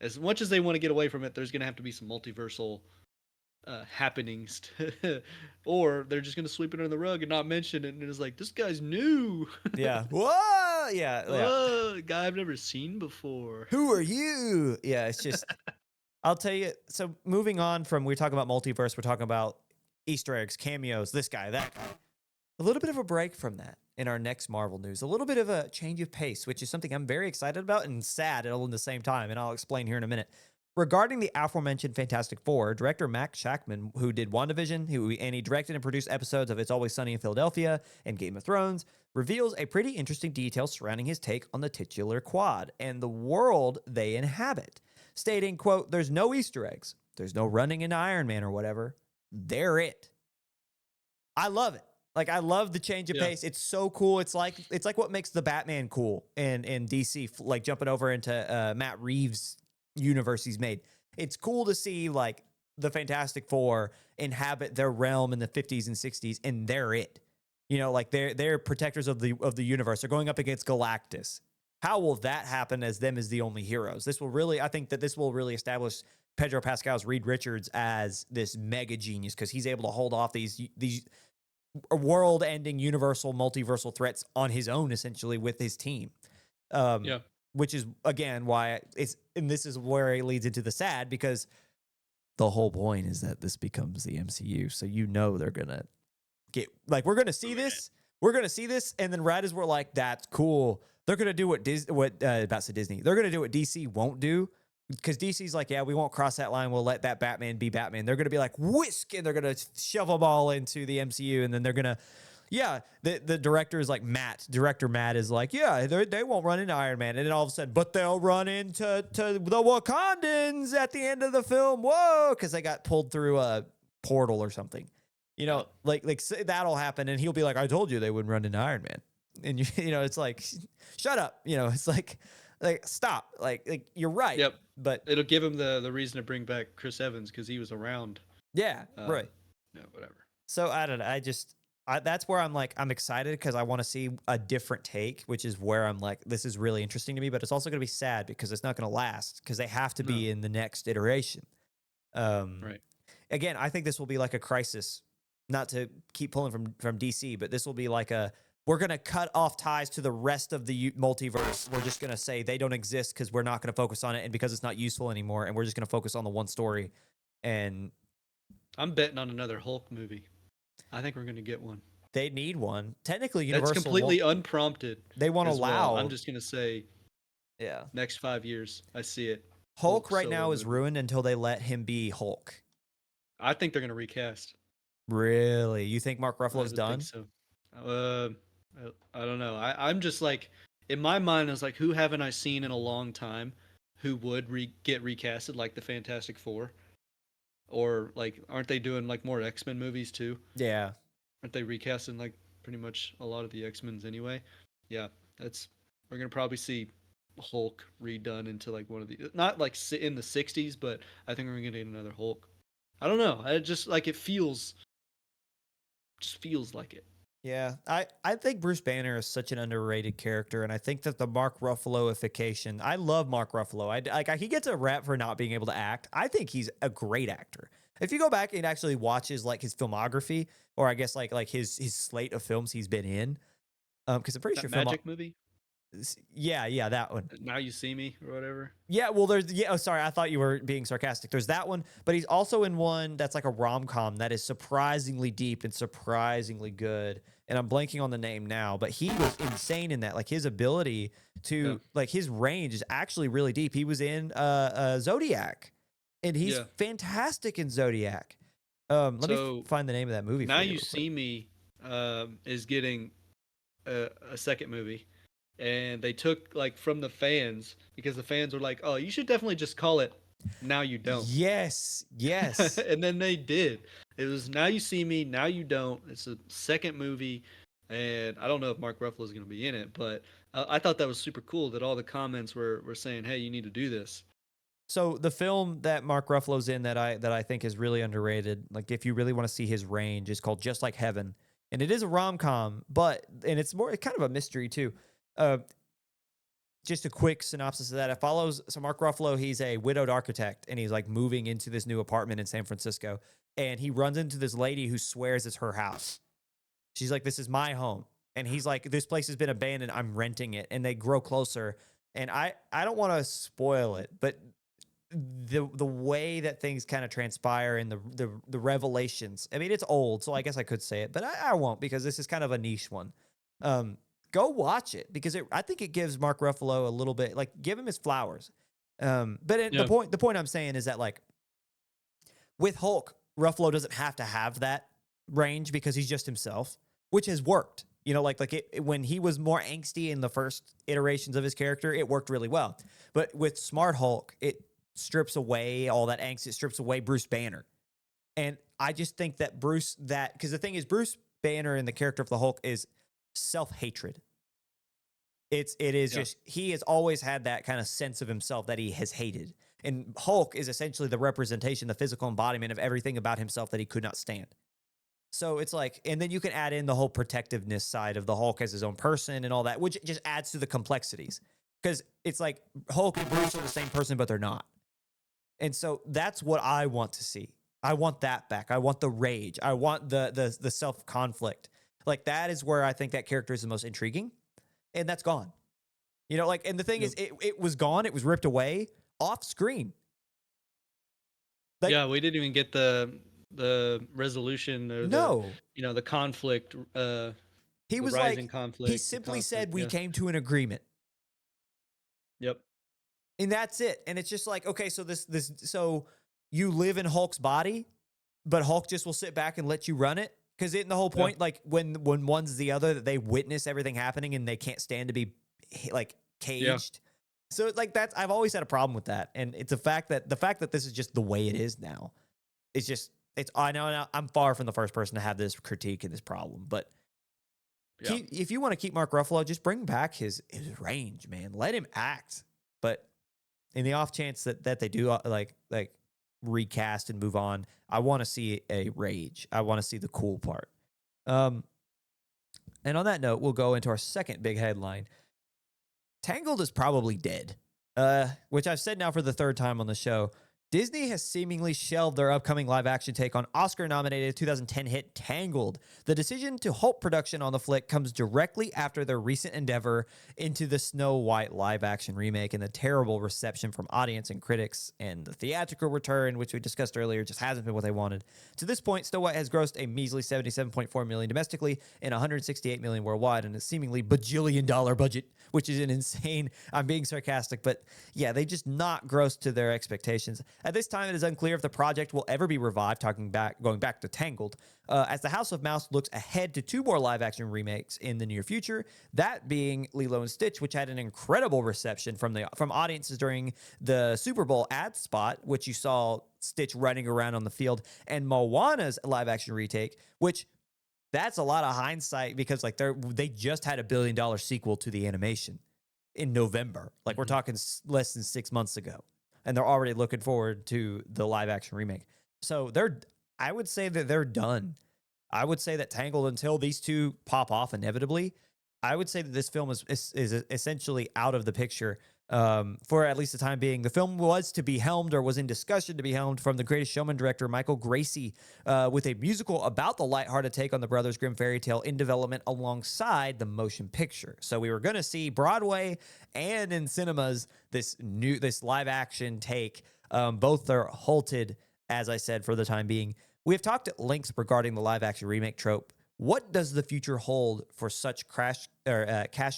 as much as they want to get away from it, there's gonna have to be some multiversal happenings, or they're just gonna sweep it under the rug and not mention it. And it's like, this guy's new. Yeah. Whoa. Yeah. Whoa, a guy I've never seen before. Who are you? Yeah. It's just. I'll tell you. So moving on from, we're talking about multiverse, we're talking about Easter eggs, cameos, this guy, that guy. A little bit of a break from that in our next Marvel news. A little bit of a change of pace, which is something I'm very excited about and sad all in the same time, and I'll explain here in a minute. Regarding the aforementioned Fantastic Four, director Max Shackman, who did WandaVision, and he directed and produced episodes of It's Always Sunny in Philadelphia and Game of Thrones, reveals a pretty interesting detail surrounding his take on the titular quad and the world they inhabit, stating, quote, "There's no Easter eggs. There's no running into Iron Man or whatever. They're it." I love it. I love the change of pace. It's so cool. It's like what makes the Batman cool in DC, like jumping over into Matt Reeves' universe he's made. It's cool to see the Fantastic Four inhabit their realm in the 50s and 60s, and they're it. They're protectors of the universe. They're going up against Galactus. How will that happen as them as the only heroes? I think that this will really establish Pedro Pascal's Reed Richards as this mega genius, because he's able to hold off these world-ending, universal, multiversal threats on his own, essentially, with his team. Which is, again, why this is where it leads into the sad, because the whole point is that this becomes the MCU. So they're gonna get we're gonna see this. We're gonna see this, and then right as we're like, that's cool, they're gonna do what Disney. They're gonna do what DC won't do, because DC's like, yeah, we won't cross that line. We'll let that Batman be Batman. They're gonna be like, whisk, and they're gonna shove them all into the MCU, and then they're gonna. Yeah, the director is like Director Matt is like, yeah, they won't run into Iron Man. And then all of a sudden, but they'll run into the Wakandans at the end of the film. Whoa, because they got pulled through a portal or something. That'll happen, and he'll be like, "I told you they wouldn't run into Iron Man," and it's like, shut up, it's like stop, you're right, Yep. but It'll give him the reason to bring back Chris Evans because he was around. yeah, Uh, right. Whatever. So I don't know. That's where I'm excited because I want to see a different take, which is where I'm like, this is really interesting to me, but it's also going to be sad because it's not going to last because they have to be in the next iteration. Right. Again, I think this will be like a crisis, not to keep pulling from DC, but this will be like we're going to cut off ties to the rest of the multiverse. We're just going to say they don't exist because we're not going to focus on it and because it's not useful anymore. And we're just going to focus on the one story. And I'm betting on another Hulk movie. I think we're going to get one. They need one. Technically, Universal That's completely unprompted. They won't allow. I'm just going to say, yeah, next 5 years, I see it. Hulk right now is ruined until they let him be Hulk. I think they're going to recast. Really? You think Mark Ruffalo's done? I think so. I don't know. I'm just like, in my mind, I was like, who haven't I seen in a long time who would get recasted, like the Fantastic Four? Or, like, aren't they doing, like, more X-Men movies, too? Yeah. Aren't they recasting, like, pretty much a lot of the X-Men's anyway? Yeah, we're going to probably see Hulk redone into, like, one of the, not, like, in the 60s, but I think we're going to get another Hulk. I don't know. I just, like, just feels like it. Yeah, I think Bruce Banner is such an underrated character, and I think that the Mark Ruffaloification. I love Mark Ruffalo. He gets a rap for not being able to act. I think he's a great actor. If you go back and actually watch his filmography, or I guess like his slate of films he's been in, because I'm pretty That sure Magic movie. Yeah, that one. Now You See Me or whatever. Yeah, well, oh, sorry, I thought you were being sarcastic. There's that one, but he's also in one that's like a rom-com that is surprisingly deep and surprisingly good. And I'm blanking on the name now, but he was insane in that. Like his ability to, like his range is actually really deep. He was in Zodiac, and he's fantastic in Zodiac. Let me find the name of that movie. Now You See Me is getting a second movie. And they took like from the fans because the fans were like, "Oh, you should definitely just call it Now You Don't." Yes. And then they did. It was Now You See Me, Now You Don't. It's a second movie, and I don't know if Mark Ruffalo is going to be in it, but I thought that was super cool that all the comments were saying, "Hey, you need to do this." So the film that Mark Ruffalo's in that I think is really underrated, like if you really want to see his range, is called Just Like Heaven, and it is a rom-com, and it's kind of a mystery too. Just a quick synopsis of that. It follows, so Mark Ruffalo, he's a widowed architect, and he's like moving into this new apartment in San Francisco, and he runs into this lady who swears it's her house. She's like, "This is my home." And he's like, "This place has been abandoned. I'm renting it." And they grow closer. And I don't want to spoil it, but the way that things kind of transpire and the revelations. I mean, it's old, so I guess I could say it, but I won't because this is kind of a niche one. Go watch it because I think it gives Mark Ruffalo a little bit, like, give him his flowers. The point I'm saying is that, like, with Hulk, Ruffalo doesn't have to have that range because he's just himself, which has worked. When he was more angsty in the first iterations of his character, it worked really well. But with Smart Hulk, it strips away all that angst. It strips away Bruce Banner. And I just think that because the thing is, Bruce Banner in the character of the Hulk is self-hatred. It is just, he has always had that kind of sense of himself that he has hated. And Hulk is essentially the representation, the physical embodiment of everything about himself that he could not stand. So it's like, and then you can add in the whole protectiveness side of the Hulk as his own person and all that, which just adds to the complexities. Because it's like Hulk and Bruce are the same person, but they're not. And so that's what I want to see. I want that back. I want the rage. I want the self-conflict. Like, that is where I think that character is the most intriguing. And that's gone. And the thing is, it was gone. It was ripped away off screen. We didn't even get the resolution or the conflict. He was rising like, conflict. He simply said, "We came to an agreement." Yep. And that's it. And it's just like, okay, so so you live in Hulk's body, but Hulk just will sit back and let you run it. Because the whole point, like when one's the other, that they witness everything happening and they can't stand to be like caged. Yeah. So like I've always had a problem with that. And it's the fact that this is just the way it is now. It's just, I know I'm far from the first person to have this critique and this problem, but Yeah. if you want to keep Mark Ruffalo, just bring back his range, man. Let him act. But in the off chance that they do like recast and move on, I want to see a rage. I want to see the cool part. And on that note, we'll go into our second big headline. Tangled is probably dead, which I've said now for the third time on the show. Disney has seemingly shelved their upcoming live-action take on Oscar-nominated 2010 hit Tangled. The decision to halt production on the flick comes directly after their recent endeavor into the Snow White live-action remake and the terrible reception from audience and critics, and the theatrical return, which we discussed earlier, just hasn't been what they wanted. To this point, Snow White has grossed a measly $77.4 million domestically and $168 million worldwide on a seemingly bajillion-dollar budget, which is an insane. I'm being sarcastic, but yeah, they just not grossed to their expectations. At this time, it is unclear if the project will ever be revived, going back to Tangled, as the House of Mouse looks ahead to 2 more live-action remakes in the near future, that being Lilo and Stitch, which had an incredible reception from audiences during the Super Bowl ad spot, which you saw Stitch running around on the field, and Moana's live-action retake, which that's a lot of hindsight because like they just had $1 billion sequel to the animation in November. Like we're talking less than 6 months ago. And they're already looking forward to the live action remake. So I would say that they're done. I would say that Tangled, until these two pop off inevitably, I would say that this film is essentially out of the picture for at least the time being. The film was to be helmed, or was in discussion to be helmed, from The Greatest Showman director Michael Gracie, with a musical about the lighthearted take on the Brothers Grimm fairy tale in development alongside the motion picture. So we were going to see Broadway and in cinemas this live action take. Both are halted, as I said, for the time being. We have talked at length regarding the live action remake trope. What does the future hold for such cash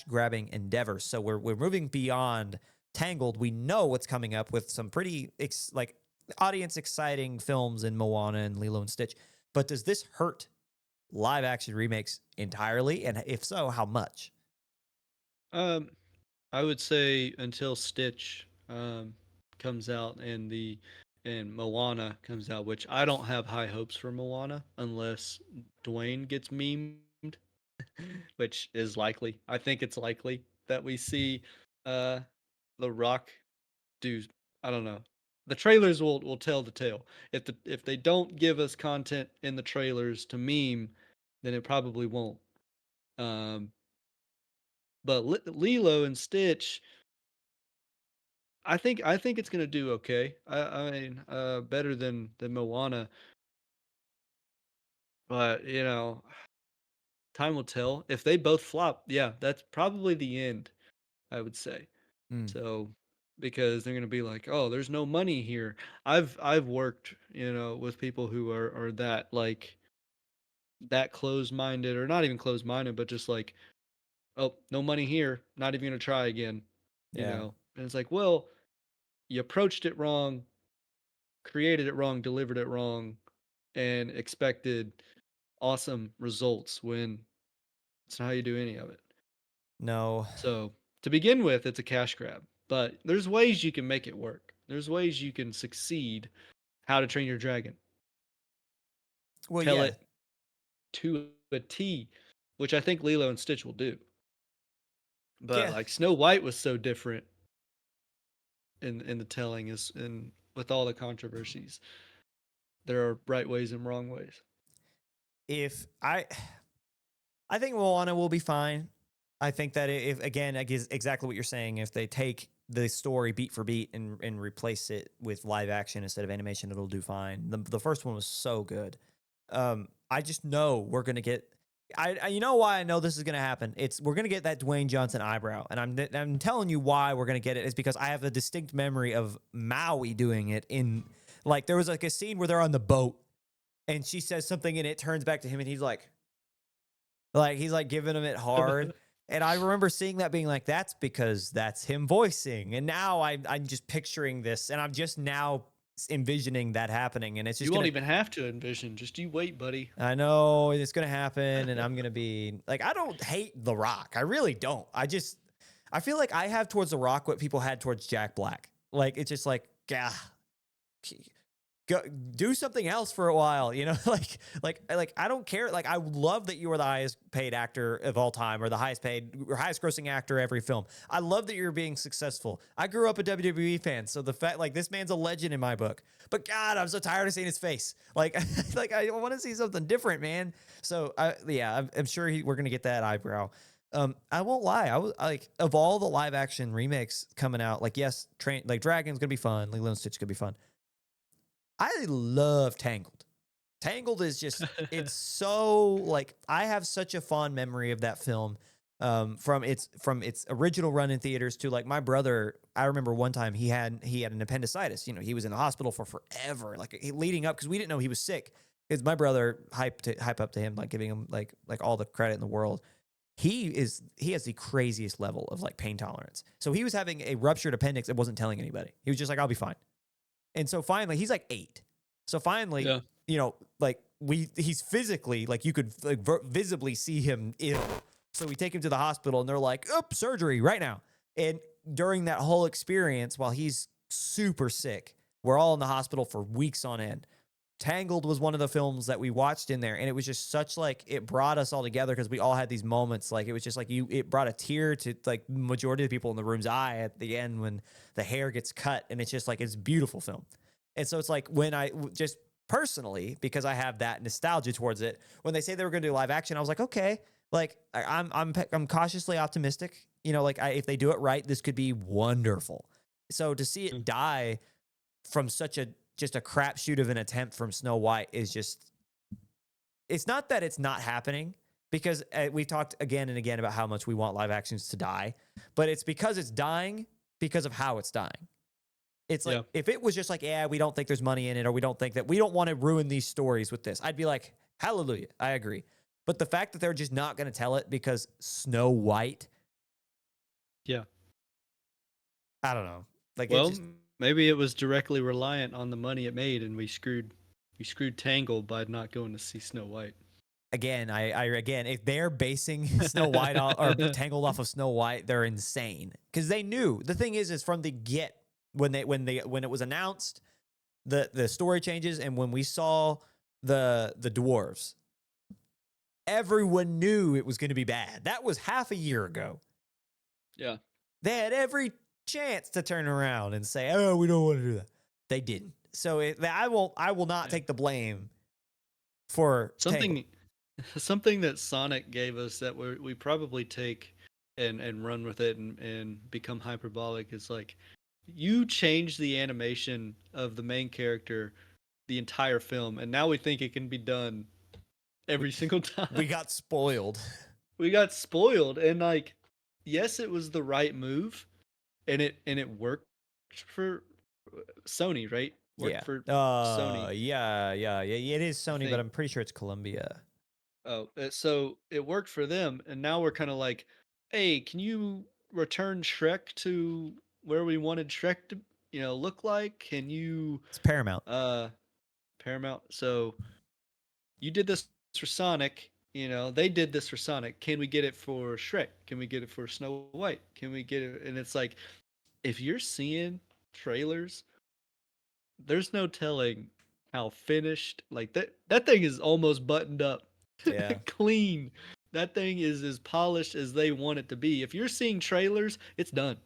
grabbing endeavors? So we're moving beyond Tangled. We know what's coming up with some pretty audience exciting films in Moana and Lilo and Stitch. But does this hurt live action remakes entirely? And if so, how much? I would say until Stitch comes out and Moana comes out, which I don't have high hopes for Moana unless Dwayne gets memed, which is likely. I think it's likely that we see uh The Rock do, I don't know. The trailers will tell the tale. If they don't give us content in the trailers to meme, then it probably won't. Um but Lilo and Stitch, I think it's gonna do okay. I mean, better than Moana, but time will tell. If they both flop, yeah, that's probably the end. I would say Mm, so, because they're gonna be like, oh, there's no money here. I've worked, with people who are that closed minded, or not even closed minded, but just like, oh, no money here, not even gonna try again. yeah. And it's like, well, you approached it wrong, created it wrong, delivered it wrong, and expected awesome results when it's not how you do any of it. No. So to begin with, it's a cash grab, but there's ways you can make it work. There's ways you can succeed. How to Train Your Dragon. Well, Tell yeah. it to a T, which I think Lilo and Stitch will do. But Yeah. like Snow White was so different in the telling, is and with all the controversies. There are right ways and wrong ways. If I think Moana will be fine. I think that if, again, I guess exactly what you're saying, if they take the story beat for beat and replace it with live action instead of animation, it'll do fine. The first one was so good. I just know we're gonna get. You know why I know this is gonna happen. We're gonna get that Dwayne Johnson eyebrow, and I'm telling you why we're gonna get it is because I have a distinct memory of Maui doing it in, like, there was like a scene where they're on the boat and she says something and it turns back to him and he's like giving him it hard. And I remember seeing that being like, that's because that's him voicing. And now I'm just picturing this and I'm just now envisioning that happening. And it's just You won't even have to envision. Just you wait, buddy. I know it's going to happen. And I'm going to be like, I don't hate The Rock. I really don't. I feel like I have towards The Rock what people had towards Jack Black. Like, it's just like, yeah, go do something else for a while, you know, like I don't care. Like I love that you are the highest paid actor of all time or the highest paid or highest grossing actor every film. I love that you're being successful. I grew up a WWE fan, so the fact like this man's a legend in my book. But God, I'm so tired of seeing his face. Like like I want to see something different, man. So I'm sure we're gonna get that eyebrow. I won't lie. I was like, of all the live action remakes coming out, like yes, like Dragon's gonna be fun, Lilo and Stitch gonna be fun. I love Tangled. Tangled is just it's so like I have such a fond memory of that film from its original run in theaters to like my brother. I remember one time he had an appendicitis. You know, he was in the hospital for forever, like leading up because we didn't know he was sick. Because my brother hype up to him, like giving him like all the credit in the world. He has the craziest level of like pain tolerance. So he was having a ruptured appendix and wasn't telling anybody. He was just like, I'll be fine. And so finally, he's like 8. So finally, Yeah. you know, like he's physically like you could like visibly see him ill. So we take him to the hospital and they're like, "Up, surgery right now." And during that whole experience, while he's super sick, we're all in the hospital for weeks on end. Tangled was one of the films that we watched in there, and it was just such like it brought us all together because we all had these moments. Like it was just like it brought a tear to like majority of the people in the room's eye at the end when the hair gets cut, and it's just like it's a beautiful film. And so it's like when I just personally because I have that nostalgia towards it. When they say they were going to do live action, I was like, okay, like I'm cautiously optimistic. You know, like if they do it right, this could be wonderful. So to see it die from such a just a crapshoot of an attempt from Snow White is just, it's not that it's not happening because we've talked again and again about how much we want live actions to die, but it's because it's dying because of how it's dying. It's like, if it was just like, yeah, we don't think there's money in it, or we don't think that we don't want to ruin these stories with this, I'd be like, hallelujah, I agree. But the fact that they're just not going to tell it because Snow White, Yeah. I don't know. Like, Well, it just, maybe it was directly reliant on the money it made, and we screwed Tangled by not going to see Snow White. again, I again, if they're basing Snow White or Tangled off of Snow White, they're insane because they knew. The thing is from the get when it was announced, the story changes, and when we saw the dwarves, everyone knew it was going to be bad. That was half a year ago. Yeah, they had every chance to turn around and say, "Oh, we don't want to do that." They didn't. So I will not take the blame for something. Tangled. Something that Sonic gave us that we probably take and run with it and become hyperbolic is like, you change the animation of the main character the entire film, and now we think it can be done every single time. We got spoiled. We got spoiled, and like, yes, it was the right move, and it worked for Sony, right? Worked for Sony. Yeah. It is I Sony, but think. I'm pretty sure it's Columbia. Oh, so it worked for them, and now we're kind of like, hey, can you return Shrek to where we wanted Shrek to, look like? Can you, It's Paramount. uh, Paramount? So you did this for Sonic, they did this for Sonic. Can we get it for Shrek? Can we get it for Snow White? Can we get it? And it's like, if you're seeing trailers, there's no telling how finished, like that thing is almost buttoned up. Yeah. Clean. That thing is as polished as they want it to be. If you're seeing trailers, it's done.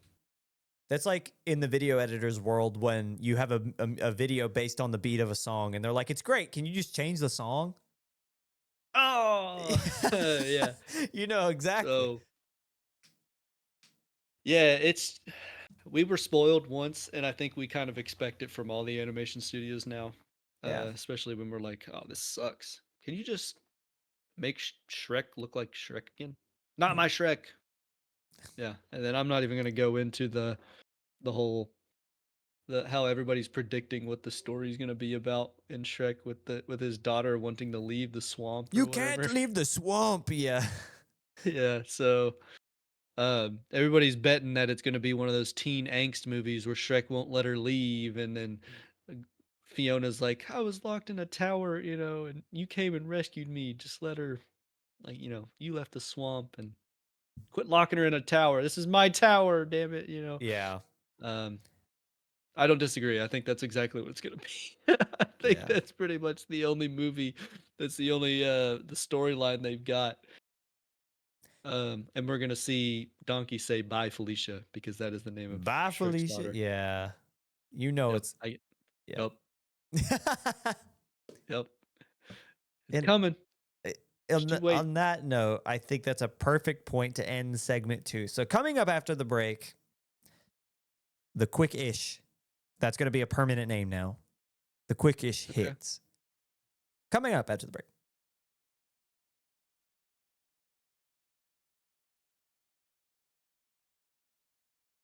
That's like in the video editor's world when you have a video based on the beat of a song and they're like, it's great. Can you just change the song? Oh, yeah. You know exactly. So, yeah, we were spoiled once, and I think we kind of expect it from all the animation studios now. Yeah. Especially when we're like, oh, this sucks. Can you just make Shrek look like Shrek again? Not my Shrek. Yeah, and then I'm not even gonna go into the whole how everybody's predicting what the story's gonna be about in Shrek with his daughter wanting to leave the swamp or You whatever. can't leave the swamp. Yeah. Yeah, so everybody's betting that it's gonna be one of those teen angst movies where Shrek won't let her leave, and then uh, Fiona's like, I was locked in a tower, and you came and rescued me. Just let her, like, you left the swamp and quit locking her in a tower. This is my tower, damn it. Yeah. Um, I don't disagree. I think that's exactly what it's gonna be. I think Yeah. that's pretty much the only movie. That's the only the storyline they've got. And we're gonna see Donkey say "Bye, Felicia" because that is the name of Bye, Shrek's Felicia. daughter. Yeah. You know Yep. it's I. yeah. Yep. Yep. It's and coming. uh, Just you wait. on that note, I think that's a perfect point to end segment 2. So coming up after the break, the quick-ish. That's going to be a permanent name now. The quick-ish Okay. hits. Coming up after the break.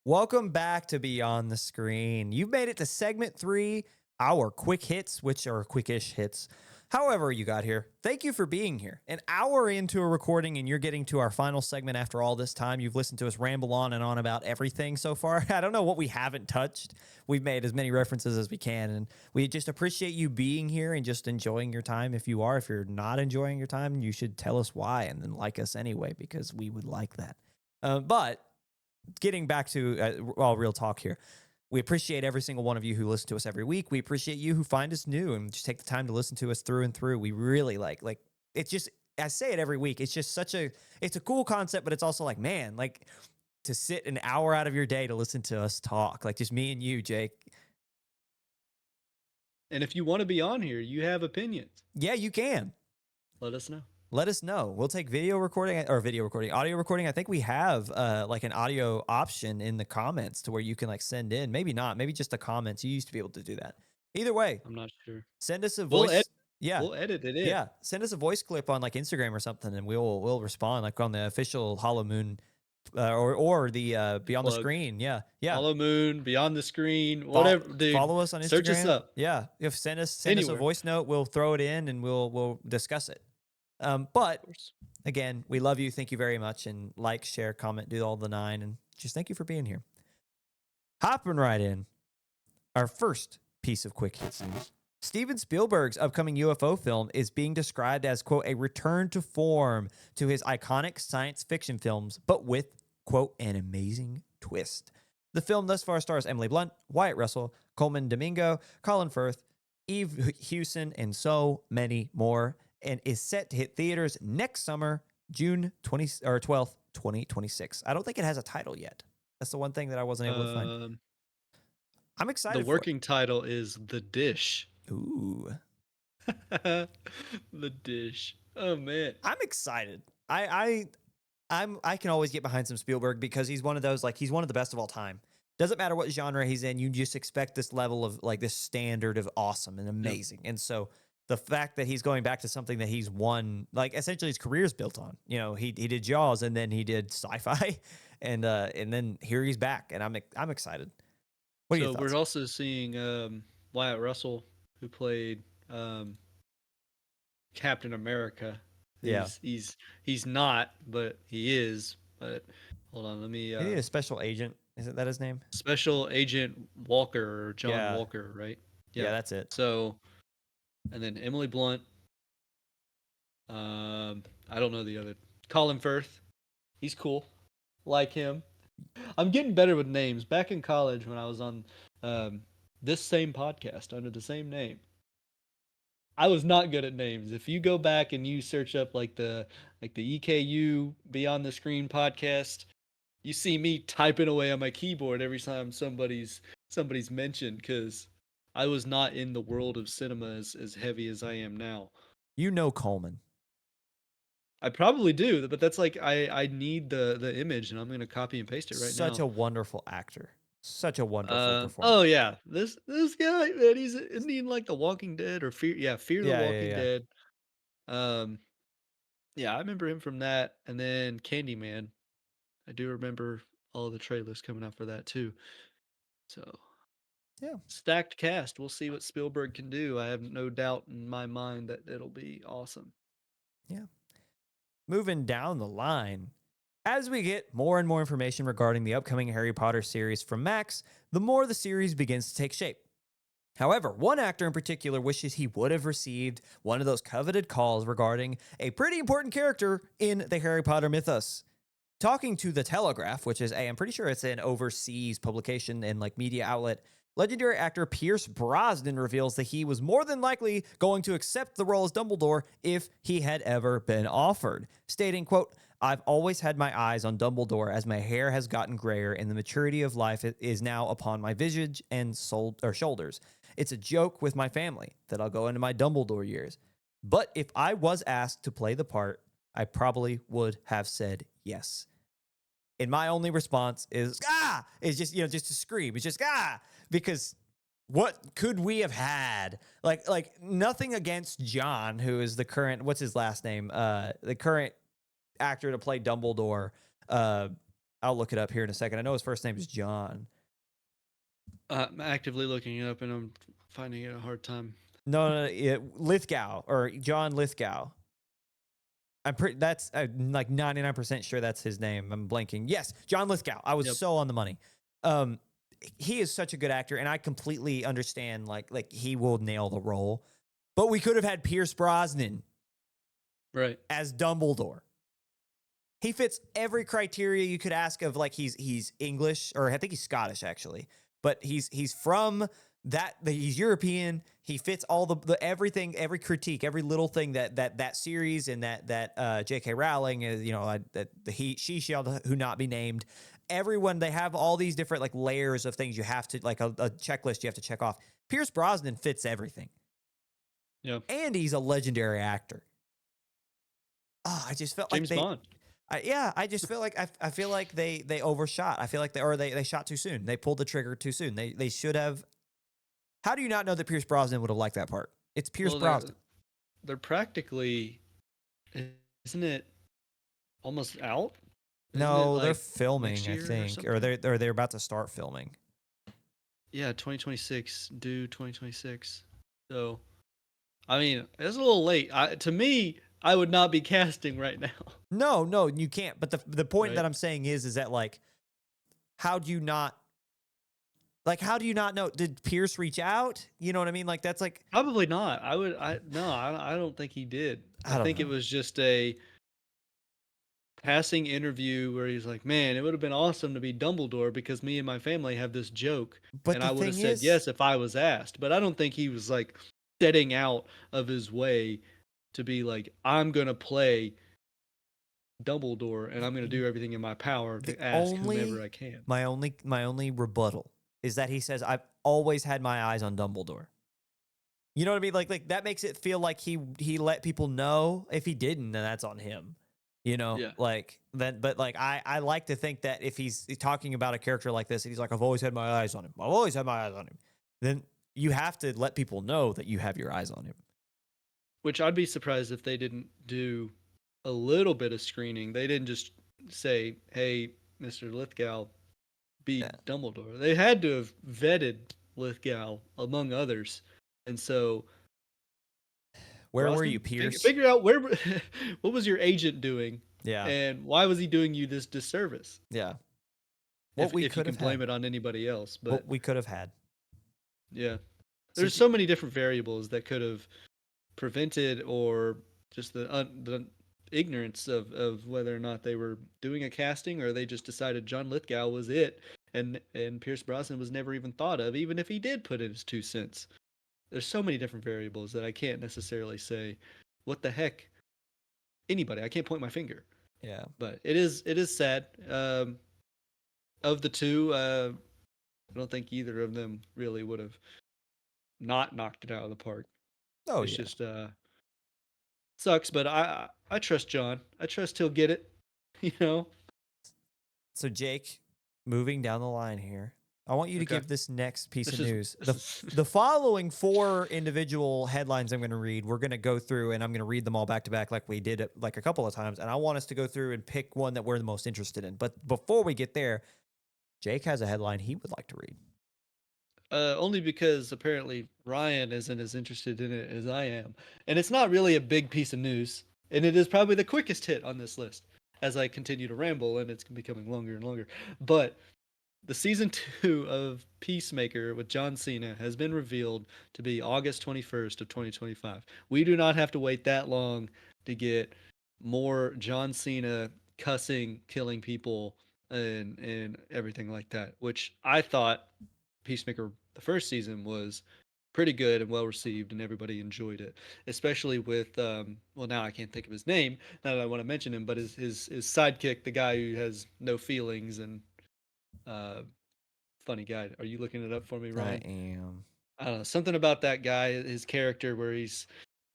Welcome back to Beyond the Screen. You've made it to segment 3, our quick hits, which are quickish hits. However you got here, thank you for being here. An hour into a recording and you're getting to our final segment after all this time. You've listened to us ramble on and on about everything so far. I don't know what we haven't touched. We've made as many references as we can, and we just appreciate you being here and just enjoying your time. If you are, if you're not enjoying your time, you should tell us why and then like us anyway, because we would like that. But getting back to real talk here. We appreciate every single one of you who listen to us every week. We appreciate you who find us new and just take the time to listen to us through and through. We really like it's just, I say it every week. It's just it's a cool concept, but it's also like, man, like to sit an hour out of your day to listen to us talk, like just me and you, Jake. And if you want to be on here, you have opinions. Yeah, you can. Let us know. Let us know. We'll take audio recording. Audio recording. I think we have like an audio option in the comments to where you can like send in. Maybe not. Maybe just the comments. You used to be able to do that. Either way, I'm not sure. send us a We'll edit. voice. Yeah. We'll edit it in. Yeah. Send us a voice clip on like Instagram or something, and we'll respond like on the official Hollow Moon or the Beyond the Plug. Screen. Yeah. Yeah. Hollow Moon, Beyond the Screen, whatever, dude. Follow us on Search us Instagram. up Yeah. If send us a anywhere. voice note, we'll throw it in and we'll discuss it. Of But course. again, we love you. Thank you very much. And like, share, comment, do all the 9. And just thank you for being here. Hopping right in. Our first piece of quick hits news. Steven Spielberg's upcoming UFO film is being described as, quote, a return to form to his iconic science fiction films, but with, quote, an amazing twist. The film thus far stars Emily Blunt, Wyatt Russell, Coleman Domingo, Colin Firth, Eve Hewson, and so many more, and is set to hit theaters next summer, June 12th, 2026. I don't think it has a title yet. That's the one thing that I wasn't able to find. I'm excited The working title is The Dish. Ooh. The Dish. Oh man. I'm excited. I can always get behind some Spielberg because he's one of those, like, he's one of the best of all time. Doesn't matter what genre he's in, you just expect this level of like this standard of awesome and amazing. Yep. And so the fact that he's going back to something that he's won, like essentially his career's built on. You know, he did Jaws and then he did sci-fi, and then here he's back, and I'm excited. What are your thoughts? We're also seeing Wyatt Russell, who played Captain America. He's not, but he is. But hold on, let me. He a special agent. Isn't that his name? Special Agent Walker or John Walker, right? Yeah, that's it. So, and then Emily Blunt. I don't know the other. Colin Firth. He's cool. Like him. I'm getting better with names. Back in college when I was on this same podcast under the same name, I was not good at names. If you go back and you search up like the EKU Beyond the Screen podcast, you see me typing away on my keyboard every time somebody's mentioned, because I was not in the world of cinema as heavy as I am now. You know Coleman. I probably do, but that's like I need the image, and I'm gonna copy and paste it right now. Such a wonderful actor. Such a wonderful performer. Oh yeah, this guy, man, isn't he in like The Walking Dead or Fear the Walking Dead? Yeah, I remember him from that, and then Candyman. I do remember all the trailers coming out for that too. So yeah, stacked cast. We'll see what Spielberg can do. I have no doubt in my mind that it'll be awesome. Yeah. Moving down the line, as we get more and more information regarding the upcoming Harry Potter series from Max, the more the series begins to take shape. However, one actor in particular wishes he would have received one of those coveted calls regarding a pretty important character in the Harry Potter mythos. Talking to The Telegraph, which is I'm pretty sure it's an overseas publication and like media outlet, Legendary actor Pierce Brosnan reveals that he was more than likely going to accept the role as Dumbledore if he had ever been offered, stating, quote, "I've always had my eyes on Dumbledore as my hair has gotten grayer and the maturity of life is now upon my visage and shoulders. It's a joke with my family that I'll go into my Dumbledore years. But if I was asked to play the part, I probably would have said yes." And my only response is is just, just to scream. It's just because what could we have had? Like nothing against John, who is the current, what's his last name? The current actor to play Dumbledore. I'll look it up here in a second. I know his first name is John. I'm actively looking it up and I'm finding it a hard time. No, Lithgow, or John Lithgow. I'm like 99% sure that's his name. I'm blanking. Yes, John Lithgow. I was so on the money. He is such a good actor, and I completely understand like he will nail the role. But we could have had Pierce Brosnan right as Dumbledore. He fits every criteria you could ask of. Like he's English, or I think he's Scottish actually, but he's from he's European. He fits all the everything, every critique, every little thing that series and that J.K. Rowling is, that she shall who not be named. Everyone, they have all these different like layers of things you have to, like a checklist you have to check off. Pierce Brosnan fits everything. Yeah, and he's a legendary actor. Oh, I just felt James like Bond. I just feel like I feel like they overshot. I feel like they shot too soon. They pulled the trigger too soon. They should have. How do you not know that Pierce Brosnan would have liked that part? It's Pierce Brosnan. They're practically, isn't it almost out? No, they're filming, I think, or they're about to start filming. Yeah, 2026, due 2026. So, I mean, it's a little late. To me, I would not be casting right now. No, you can't. But the point that I'm saying is that like, how do you not know? Did Pierce reach out? You know what I mean? Like that's like probably not. I don't think he did. I think it was just a passing interview where he's like, "Man, it would have been awesome to be Dumbledore because me and my family have this joke, but and I would have said yes if I was asked." But I don't think he was like setting out of his way to be like, "I'm gonna play Dumbledore and I'm gonna do everything in my power to ask whomever I can." My only rebuttal is that he says, "I've always had my eyes on Dumbledore." You know what I mean? Like that makes it feel like he let people know. If he didn't, then that's on him. Yeah. Like that. But like I like to think that if he's talking about a character like this, and he's like, "I've always had my eyes on him. I've always had my eyes on him." Then you have to let people know that you have your eyes on him. Which I'd be surprised if they didn't do a little bit of screening. They didn't just say, "Hey, Mr. Lithgow, be Dumbledore." They had to have vetted Lithgow among others, and so where were you, Pierce? Figure out where what was your agent doing, Yeah, and why was he doing you this disservice? yeah. If you can blame it on anybody else, but what we could have had. Yeah, there's so many different variables that could have prevented, or just the ignorance of whether or not they were doing a casting, or they just decided John Lithgow was it, and Pierce Brosnan was never even thought of, even if he did put in his 2 cents. There's so many different variables that I can't necessarily say what the heck anybody. I can't point my finger. Yeah, but it is sad. Of the two, I don't think either of them really would have not knocked it out of the park. Oh, it's yeah. just sucks, but I trust John. I trust he'll get it. You know. So Jake, moving down the line here, I want you to give this next piece of news. The following 4 individual headlines I'm going to read, we're going to go through, and I'm going to read them all back to back like we did it like a couple of times. And I want us to go through and pick one that we're the most interested in. But before we get there, Jake has a headline he would like to read. Only because apparently Ryan isn't as interested in it as I am. And it's not really a big piece of news. And it is probably the quickest hit on this list as I continue to ramble, and it's becoming longer and longer. But the season 2 of Peacemaker with John Cena has been revealed to be August 21st of 2025. We do not have to wait that long to get more John Cena cussing, killing people, and everything like that, which I thought Peacemaker the first season was pretty good and well received, and everybody enjoyed it. Especially with well, now I can't think of his name. Now that I want to mention him, but his sidekick, the guy who has no feelings and uh, funny guy. Are you looking it up for me, I Ryan? am. I don't know, something about that guy, his character, where he's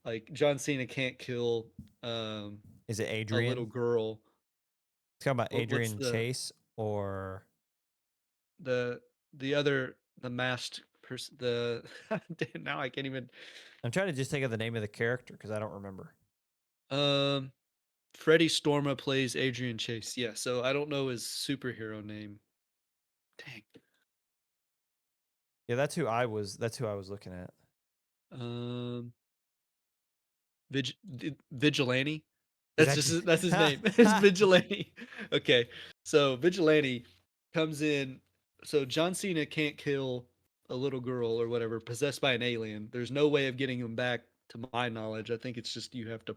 like John Cena can't kill um, Is it a little Adrian? girl. Talking about What's Adrian Chase or the the other the masked person? The damn, now I can't even. I'm trying to just think of the name of the character because I don't remember. Um, Freddie Storma plays Adrian Chase. Yeah, so I don't know his superhero name. Dang. Yeah, that's who I was. That's who I was looking at. Um, Vigilante. Is that That's his name. It's Vigilante. Okay, so Vigilante comes in. So John Cena can't kill a little girl or whatever possessed by an alien. There's no way of getting him back, to my knowledge. I think it's just you have to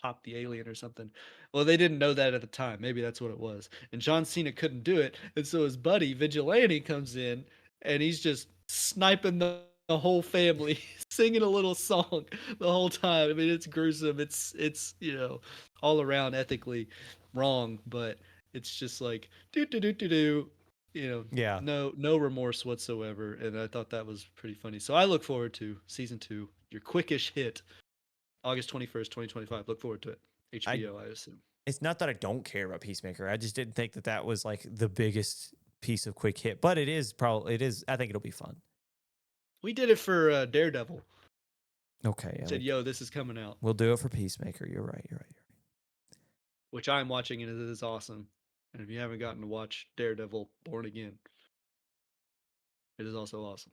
pop the alien or something. Well, they didn't know that at the time. Maybe that's what it was. And John Cena couldn't do it. And so his buddy Vigilante comes in and he's just sniping the whole family, singing a little song the whole time. I mean, it's gruesome. It's all around ethically wrong, but it's just like do do do do do. Yeah. No remorse whatsoever. And I thought that was pretty funny. So I look forward to season 2, your quickish hit, August 21st, 2025. Look forward to it. I HBO, I assume. It's not that I don't care about Peacemaker. I just didn't think that that was like the biggest piece of quick hit, but it is probably it is. I think it'll be fun. We did it for Daredevil. Okay, yeah, Said, yo, this is coming out, we'll do it for Peacemaker. You're right. You're right. which I'm watching and it is awesome. And if you haven't gotten to watch Daredevil Born Again, it is also awesome.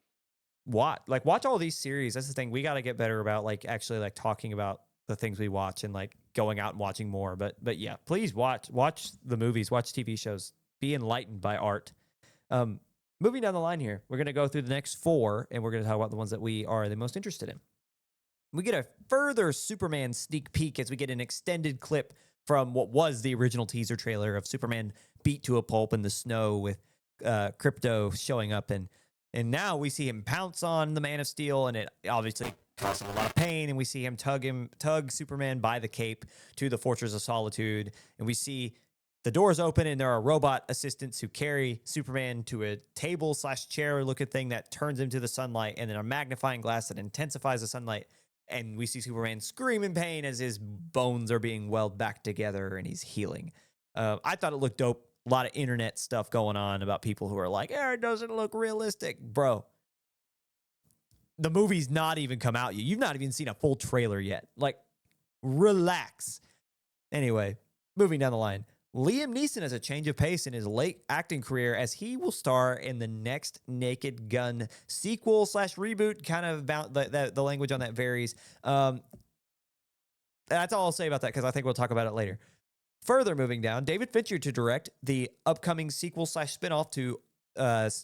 Watch all these series. That's the thing. We got to get better about like actually like talking about the things we watch and like going out and watching more. But yeah, please watch the movies, watch TV shows, be enlightened by art. Moving down the line here, we're gonna go through the next four, and we're gonna talk about the ones that we are the most interested in. We get a further Superman sneak peek as we get an extended clip from what was the original teaser trailer of Superman beat to a pulp in the snow with Crypto showing up, and now we see him pounce on the Man of Steel, and it obviously causes him a lot of pain, and we see him tug Superman by the cape to the Fortress of Solitude, and we see the doors open, and there are robot assistants who carry Superman to a table/chair looking thing that turns him to the sunlight, and then a magnifying glass that intensifies the sunlight. And we see Superman scream in pain as his bones are being welded back together and he's healing. I thought it looked dope. A lot of internet stuff going on about people who are like, it doesn't look realistic. Bro, the movie's not even come out yet. You've not even seen a full trailer yet. Like, relax. Anyway, moving down the line. Liam Neeson has a change of pace in his late acting career as he will star in the next Naked Gun sequel/reboot. Kind of about the language on that varies. That's all I'll say about that because I think we'll talk about it later. Further moving down, David Fincher to direct the upcoming sequel/spinoff to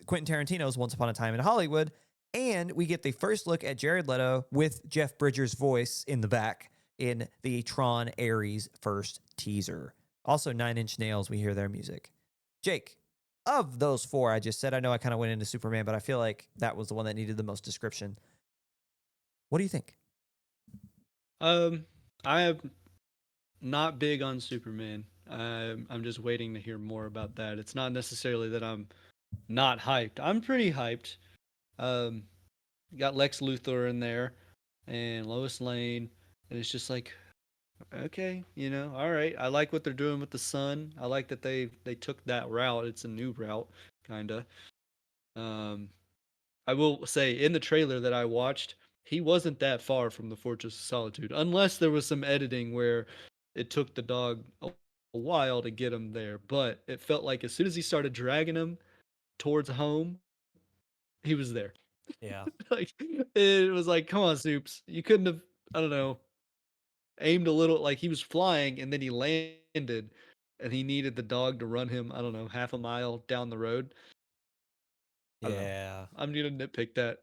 Quentin Tarantino's Once Upon a Time in Hollywood. And we get the first look at Jared Leto with Jeff Bridges' voice in the back in the Tron Ares first teaser. Also, Nine Inch Nails, we hear their music. Jake, of those four I just said, I know I kind of went into Superman, but I feel like that was the one that needed the most description. What do you think? I am not big on Superman. I'm just waiting to hear more about that. It's not necessarily that I'm not hyped. I'm pretty hyped. Um, got Lex Luthor in there and Lois Lane, and it's just like, okay, all right. I like what they're doing with the sun. I like that they took that route. It's a new route, kinda. Um, I will say in the trailer that I watched, he wasn't that far from the Fortress of Solitude, unless there was some editing where it took the dog a while to get him there. But it felt like as soon as he started dragging him towards home, he was there. Yeah. Like it was like, come on, Soups, you couldn't have, I don't know, aimed a little, like he was flying and then he landed and he needed the dog to run him, I don't know, half a mile down the road. I don't know. Yeah. I'm gonna nitpick that.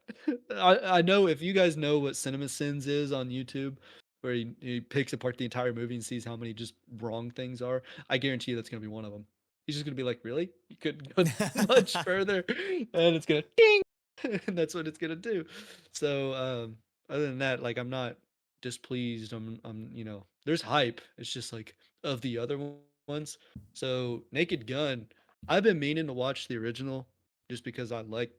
I know if you guys know what Cinema Sins is on YouTube, where he picks apart the entire movie and sees how many just wrong things are. I guarantee you that's gonna be one of them. He's just gonna be like, "Really? You couldn't go much further?" And it's gonna ding, and that's what it's gonna do. So, other than that, like, I'm not displeased. There's hype. It's just like of the other ones. So, Naked Gun, I've been meaning to watch the original just because I like,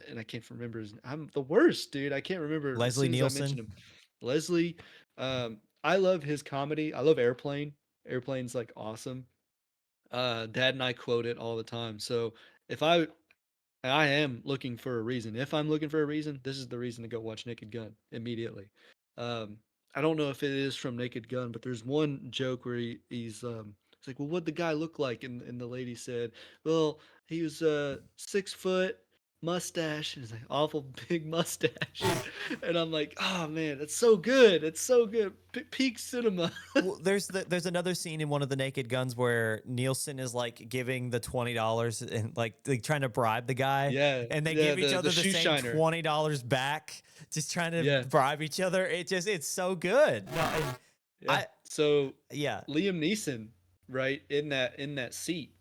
and I can't remember his. I'm the worst, dude. I can't remember as Leslie soon as I mentioned Nielsen. him. Leslie, I love his comedy. I love Airplane. Airplane's like awesome. Dad and I quote it all the time. So if I am looking for a reason. If I'm looking for a reason, this is the reason to go watch Naked Gun immediately. Um, I don't know if it is from Naked Gun, but there's one joke where he's like, "Well, what'd the guy look like?" And the lady said, "Well, he was 6 foot, mustache, and it's like awful big mustache." And I'm like, "Oh man, that's so good. It's so good. Peak cinema." Well, there's another scene in one of the Naked Guns where Nielsen is like giving the $20 and like trying to bribe the guy, Yeah, and they yeah, give each the other the shoe same shiner. $20 back, just trying to Yeah, bribe each other. It's so good. No, and yeah. I So yeah. Liam Neeson, right, in that seat,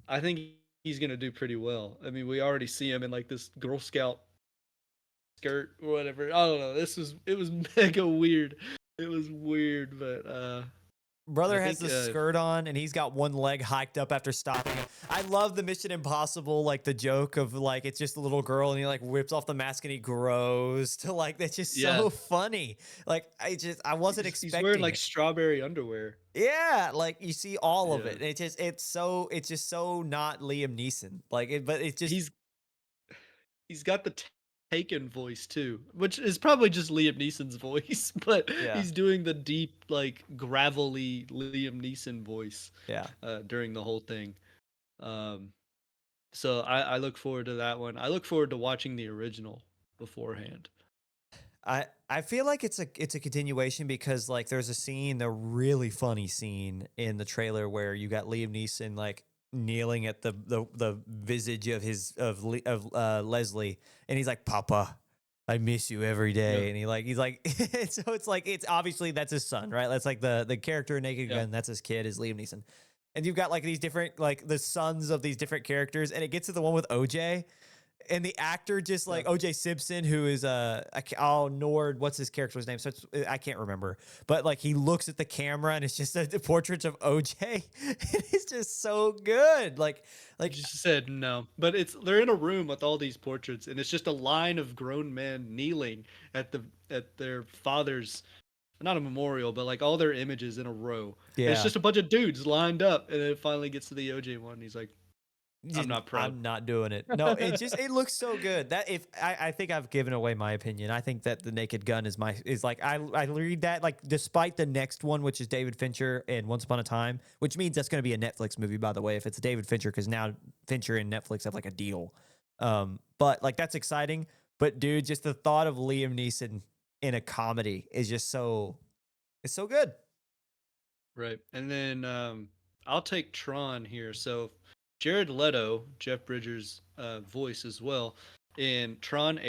I think he's gonna do pretty well. I mean, we already see him in like this Girl Scout skirt or whatever. I don't know. It was mega weird. It was weird, but I Brother has think the skirt on and he's got one leg hiked up after stopping. I love the Mission Impossible, like the joke of like it's just a little girl and he like whips off the mask and he grows to like that's just yeah, so funny. Like I wasn't he's wearing expecting like it. strawberry underwear. Yeah, like you see all of Yeah, it. It's just so not Liam Neeson. Like it, but it's just he's he's got the Taken voice too, which is probably just Liam Neeson's voice, but yeah, he's doing the deep, like gravelly Liam Neeson voice yeah. during the whole thing. Um, so I look forward to that one. I look forward to watching the original beforehand. I feel like it's a continuation because like there's a scene, the really funny scene in the trailer where you got Liam Neeson like kneeling at the visage of Leslie, and he's like, "Papa, I miss you every Yeah, day," and he's like, so it's like it's obviously that's his son, right? That's like the character in Naked yeah, Gun, that's his kid is Liam Neeson, and you've got like these different like the sons of these different characters, and it gets to the one with OJ and the actor just yeah. like OJ Simpson, who is Nord, what's his character's name? So I can't remember, but like he looks at the camera and it's just the portraits of OJ. It's just so good. Like Just said no, but they're in a room with all these portraits, and it's just a line of grown men kneeling at their father's, not a memorial, but like all their images in a row. And it's yeah, just a bunch of dudes lined up, and then it finally gets to the OJ one. And he's like, "I'm just, not proud." I'm not doing it. No, it looks so good. That if I think I've given away my opinion. I think that the Naked Gun is like I read that like despite the next one, which is David Fincher and Once Upon a Time, which means that's going to be a Netflix movie, by the way, if it's David Fincher, because now Fincher and Netflix have like a deal. But like that's exciting. But dude, just the thought of Liam Neeson in a comedy is just so it's so good. Right. And then I'll take Tron here. So Jared Leto, Jeff Bridges' voice as well, in Tron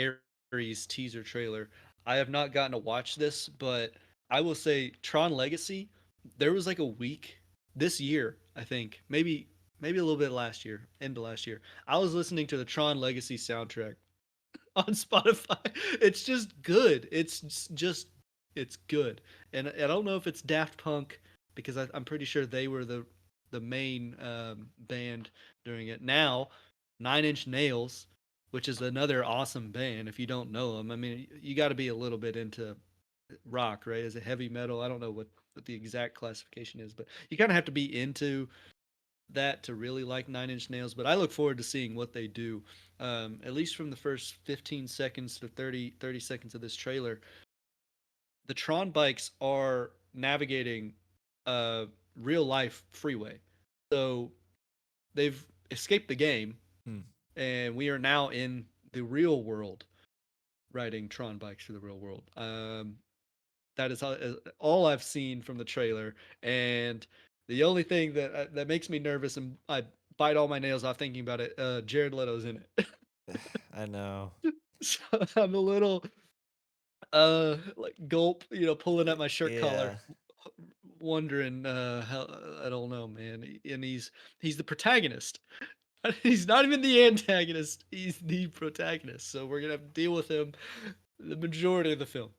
Ares teaser trailer. I have not gotten to watch this, but I will say Tron Legacy, there was like a week this year, I think, maybe a little bit last year, end of last year. I was listening to the Tron Legacy soundtrack on Spotify. It's just good. It's good. And I don't know if it's Daft Punk because I'm pretty sure they were the main band during it. Now, Nine Inch Nails, which is another awesome band. If you don't know them, I mean, you got to be a little bit into rock, right? Is it heavy metal? I don't know what the exact classification is, but you kind of have to be into that to really like Nine Inch Nails, but I look forward to seeing what they do. At least from the first 15 seconds to 30 seconds of this trailer, the Tron bikes are navigating a real life freeway. So they've escaped the game, Hmm. and we are now in the real world riding Tron bikes through the real world. That is all I've seen from the trailer, and the only thing that makes me nervous and I bite all my nails off thinking about it, Jared Leto's in it. I know. So I'm a little like gulp, pulling at my shirt collar, Yeah. wondering how I don't know, man. And he's the protagonist. He's not even the antagonist. He's the protagonist. So we're gonna have to deal with him the majority of the film.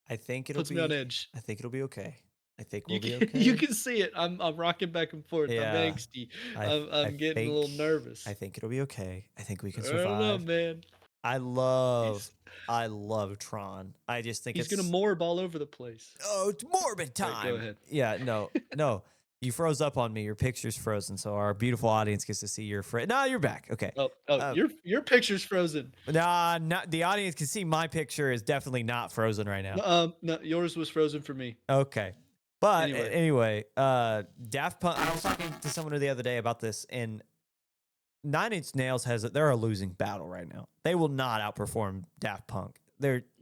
I think it'll Puts me on be. edge. I think it'll be okay. I think we'll You be can you okay. can see it. I'm rocking back and forth. I'm Yeah. angsty. I I'm I I'm getting a think little I nervous. think it'll be okay. I think we can I don't know, survive. man. I He's love I love Tron. I just think he's gonna it's morb all over the place. oh, it's morbid All right, go time. ahead. Yeah, no. No. You froze up on me. Your picture's frozen, so our beautiful audience gets to see your No, you're back. Okay. Oh, Uh, your picture's frozen. nah, not the audience can see my picture is definitely not frozen right now. No, no, yours was frozen for me. Okay. But Anyway, anyway, Daft Punk. I was talking to someone the other day about this, and Nine Inch Nails they're a losing battle right now. They will not outperform Daft Punk.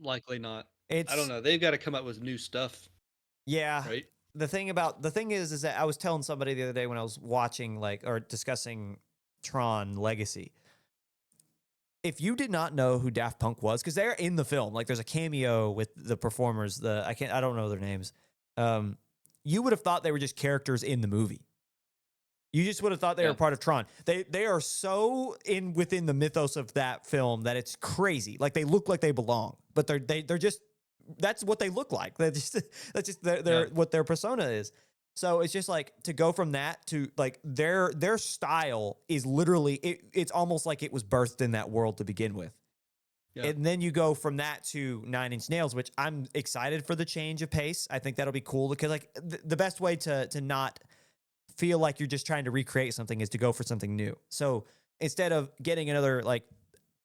likely not. I don't It's know. They've got to come up with new stuff, yeah. right? The thing is that I was telling somebody the other day when I was watching or discussing Tron Legacy. If you did not know who Daft Punk was, because they're in the film, like there's a cameo with the performers. I don't know their names. You would have thought they were just characters in the movie. You just would have thought they were Yeah. part of Tron. They are so within the mythos of that film that it's crazy. Like they look like they belong, but they're just that's what they look like. That's just Yeah. what their persona is. So it's just like to go from that to like their style is literally it's almost like it was birthed in that world to begin with. Yeah. And then you go from that to Nine Inch Nails, which I'm excited for the change of pace. I think that'll be cool because like the best way to not feel like you're just trying to recreate something is to go for something new. So instead of getting another like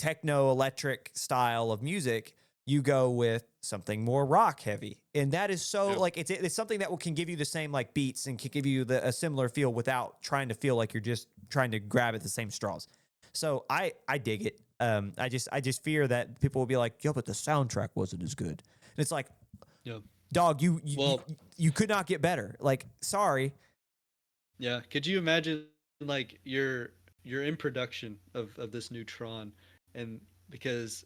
techno electric style of music, you go with something more rock heavy. And that is so like it's something that can give you the same like beats and can give you a similar feel without trying to feel like you're just trying to grab at the same straws. So I dig it. I just fear that people will be like, yo, but the soundtrack wasn't as good. And it's like, Yeah. dog, Well, you could not get better. Like, sorry. yeah. Could you imagine like you're in production of this new Tron, and because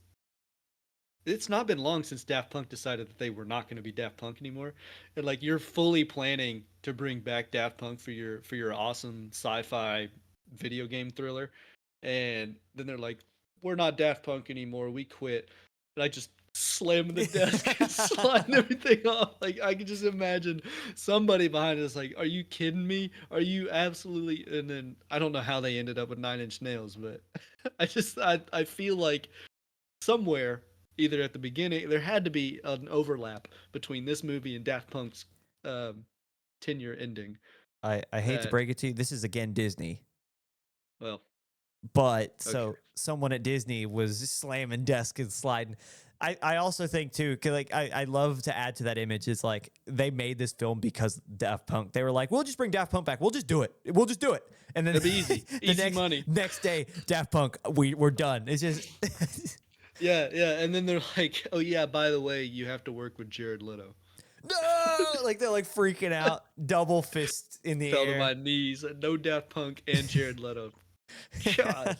it's not been long since Daft Punk decided that they were not going to be Daft Punk anymore, and like you're fully planning to bring back Daft Punk for your awesome sci-fi video game thriller, and then they're like, "We're not Daft Punk anymore. We quit." And I just slamming the desk and sliding everything off. Like I could just imagine somebody behind us, like, "Are you kidding me? Are you absolutely?" And then I don't know how they ended up with Nine Inch Nails, but I feel like somewhere either at the beginning there had to be an overlap between this movie and Daft Punk's um, tenure ending. I hate to That break it to you. This is again Disney. well, But okay, so someone at Disney was slamming desk and sliding. I also think too, cause like I love to add to that image. It's like they made this film because Daft Punk. They were like, we'll just bring Daft Punk back. We'll just do it. We'll just do it. And then it'll be easy, the easy money. next day, Daft Punk, we're done. It's just Yeah, yeah, and then they're like, "Oh yeah, by the way, you have to work with Jared Leto." no, like they're like freaking out, double fist in the Fell to air. my knees. No Daft Punk and Jared Leto. God,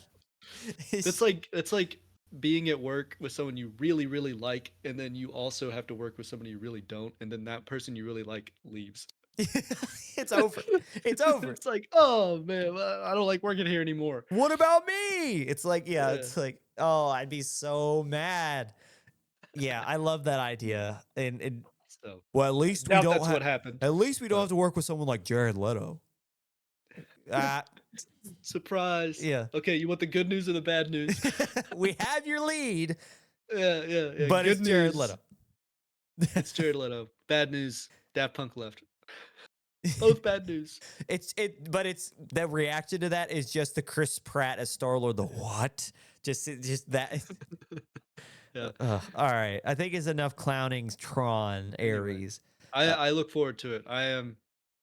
It's- that's like being at work with someone you really really like, and then you also have to work with someone you really don't, and then that person you really like leaves. it's over. It's over. It's like, oh man, I don't like working here anymore. What about me? It's like, yeah, Yeah. it's like, oh, I'd be so mad. Yeah, I love that idea. And So well, doubt that's what happened. at least we don't have But to work with someone like Jared Leto. Ah, surprise. yeah. Okay, you want the good news or the bad news? We have your lead, Yeah, yeah, yeah. but Good it's Jared news. Leto. It's Jared Leto. Bad news. Daft Punk left. Both bad news. But it's the reaction to that is just the Chris Pratt as Star Lord. The what? Just that. Yeah. All right, I think it's enough clowning Tron Anyway, Ares. I look forward to it. I'm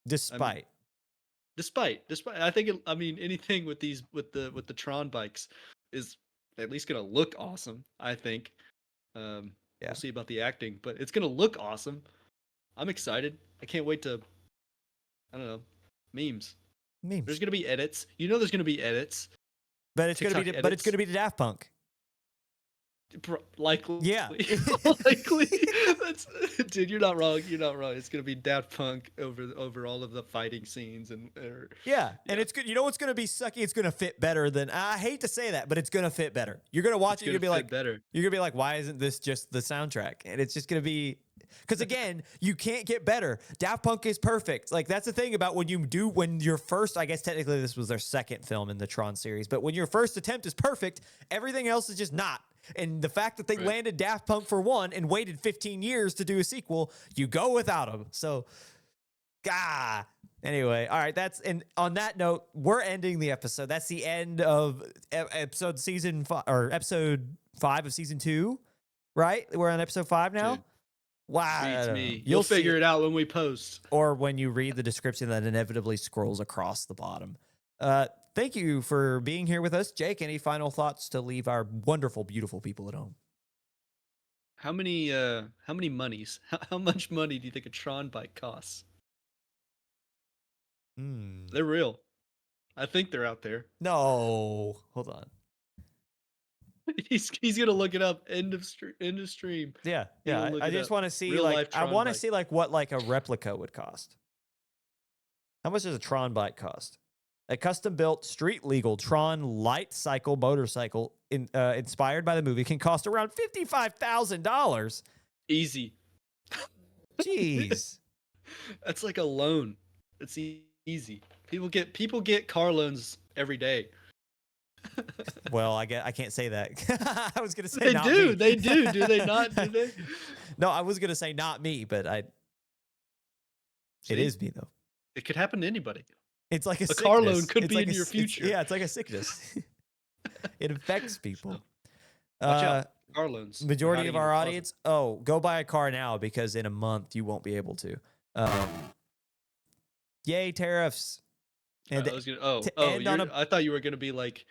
Despite despite I think I mean anything with these with the Tron bikes is at least gonna look awesome. I think. Yeah. We'll see about the acting, but it's gonna look awesome. I'm excited. I can't wait to. I don't know, memes. memes, There's gonna be edits. You know, there's gonna be edits. but it's TikTok gonna be edits. to Daft Punk. Likely. Yeah. Likely. Dude, you're not wrong. You're not wrong. It's gonna be Daft Punk over all of the fighting scenes Yeah, and it's good. You know what's going to be sucky? It's going to fit better than I hate to say that, but it's going to fit better. You're going to watch it. You're going to be like, better. You're going to be like, why isn't this just the soundtrack? And it's just going to be because again, you can't get better. Daft Punk is perfect. Like that's the thing about when your first. I guess technically this was their second film in the Tron series, but when your first attempt is perfect, everything else is just not. And the fact that they landed Daft Punk for one and waited 15 years to do a sequel, you go without them. So, Anyway, all right. And on that note, we're ending the episode. That's the end of episode 5 of season 2, right? We're on episode 5 now. Dude, wow. Me. You'll figure it out when we post, or when you read the description that inevitably scrolls across the bottom. Thank you for being here with us, Jake. Any final thoughts to leave our wonderful, beautiful people at home? How many monies? How much money do you think a Tron bike costs? They're real. I think they're out there. No, hold on. He's gonna look it up. End of stream. Yeah. I just want to see what like a replica would cost. How much does a Tron bike cost? A custom-built, street-legal Tron light cycle motorcycle inspired by the movie can cost around $55,000. Easy. Jeez. That's like a loan. It's easy. People get car loans every day. Well, I can't say that. I was gonna say they not do. Me. They do. Do they not? Do they? No, I was gonna say not me, but See? It is me though. It could happen to anybody. It's like a car loan could it's be like in your future. It's like a sickness. It affects people. So, watch out. Car loans. Majority of our audience, go buy a car now because in a month you won't be able to. Yay, tariffs. And I thought you were gonna be like,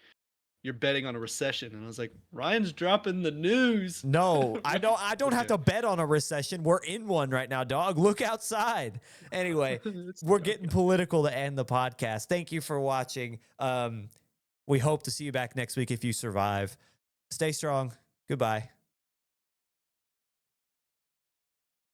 you're betting on a recession, and I was like, Ryan's dropping the news. No, I don't have to bet on a recession. We're in one right now, dog. Look outside. Anyway, we're getting political to end the podcast. Thank you for watching. We hope to see you back next week if you survive. Stay strong. Goodbye.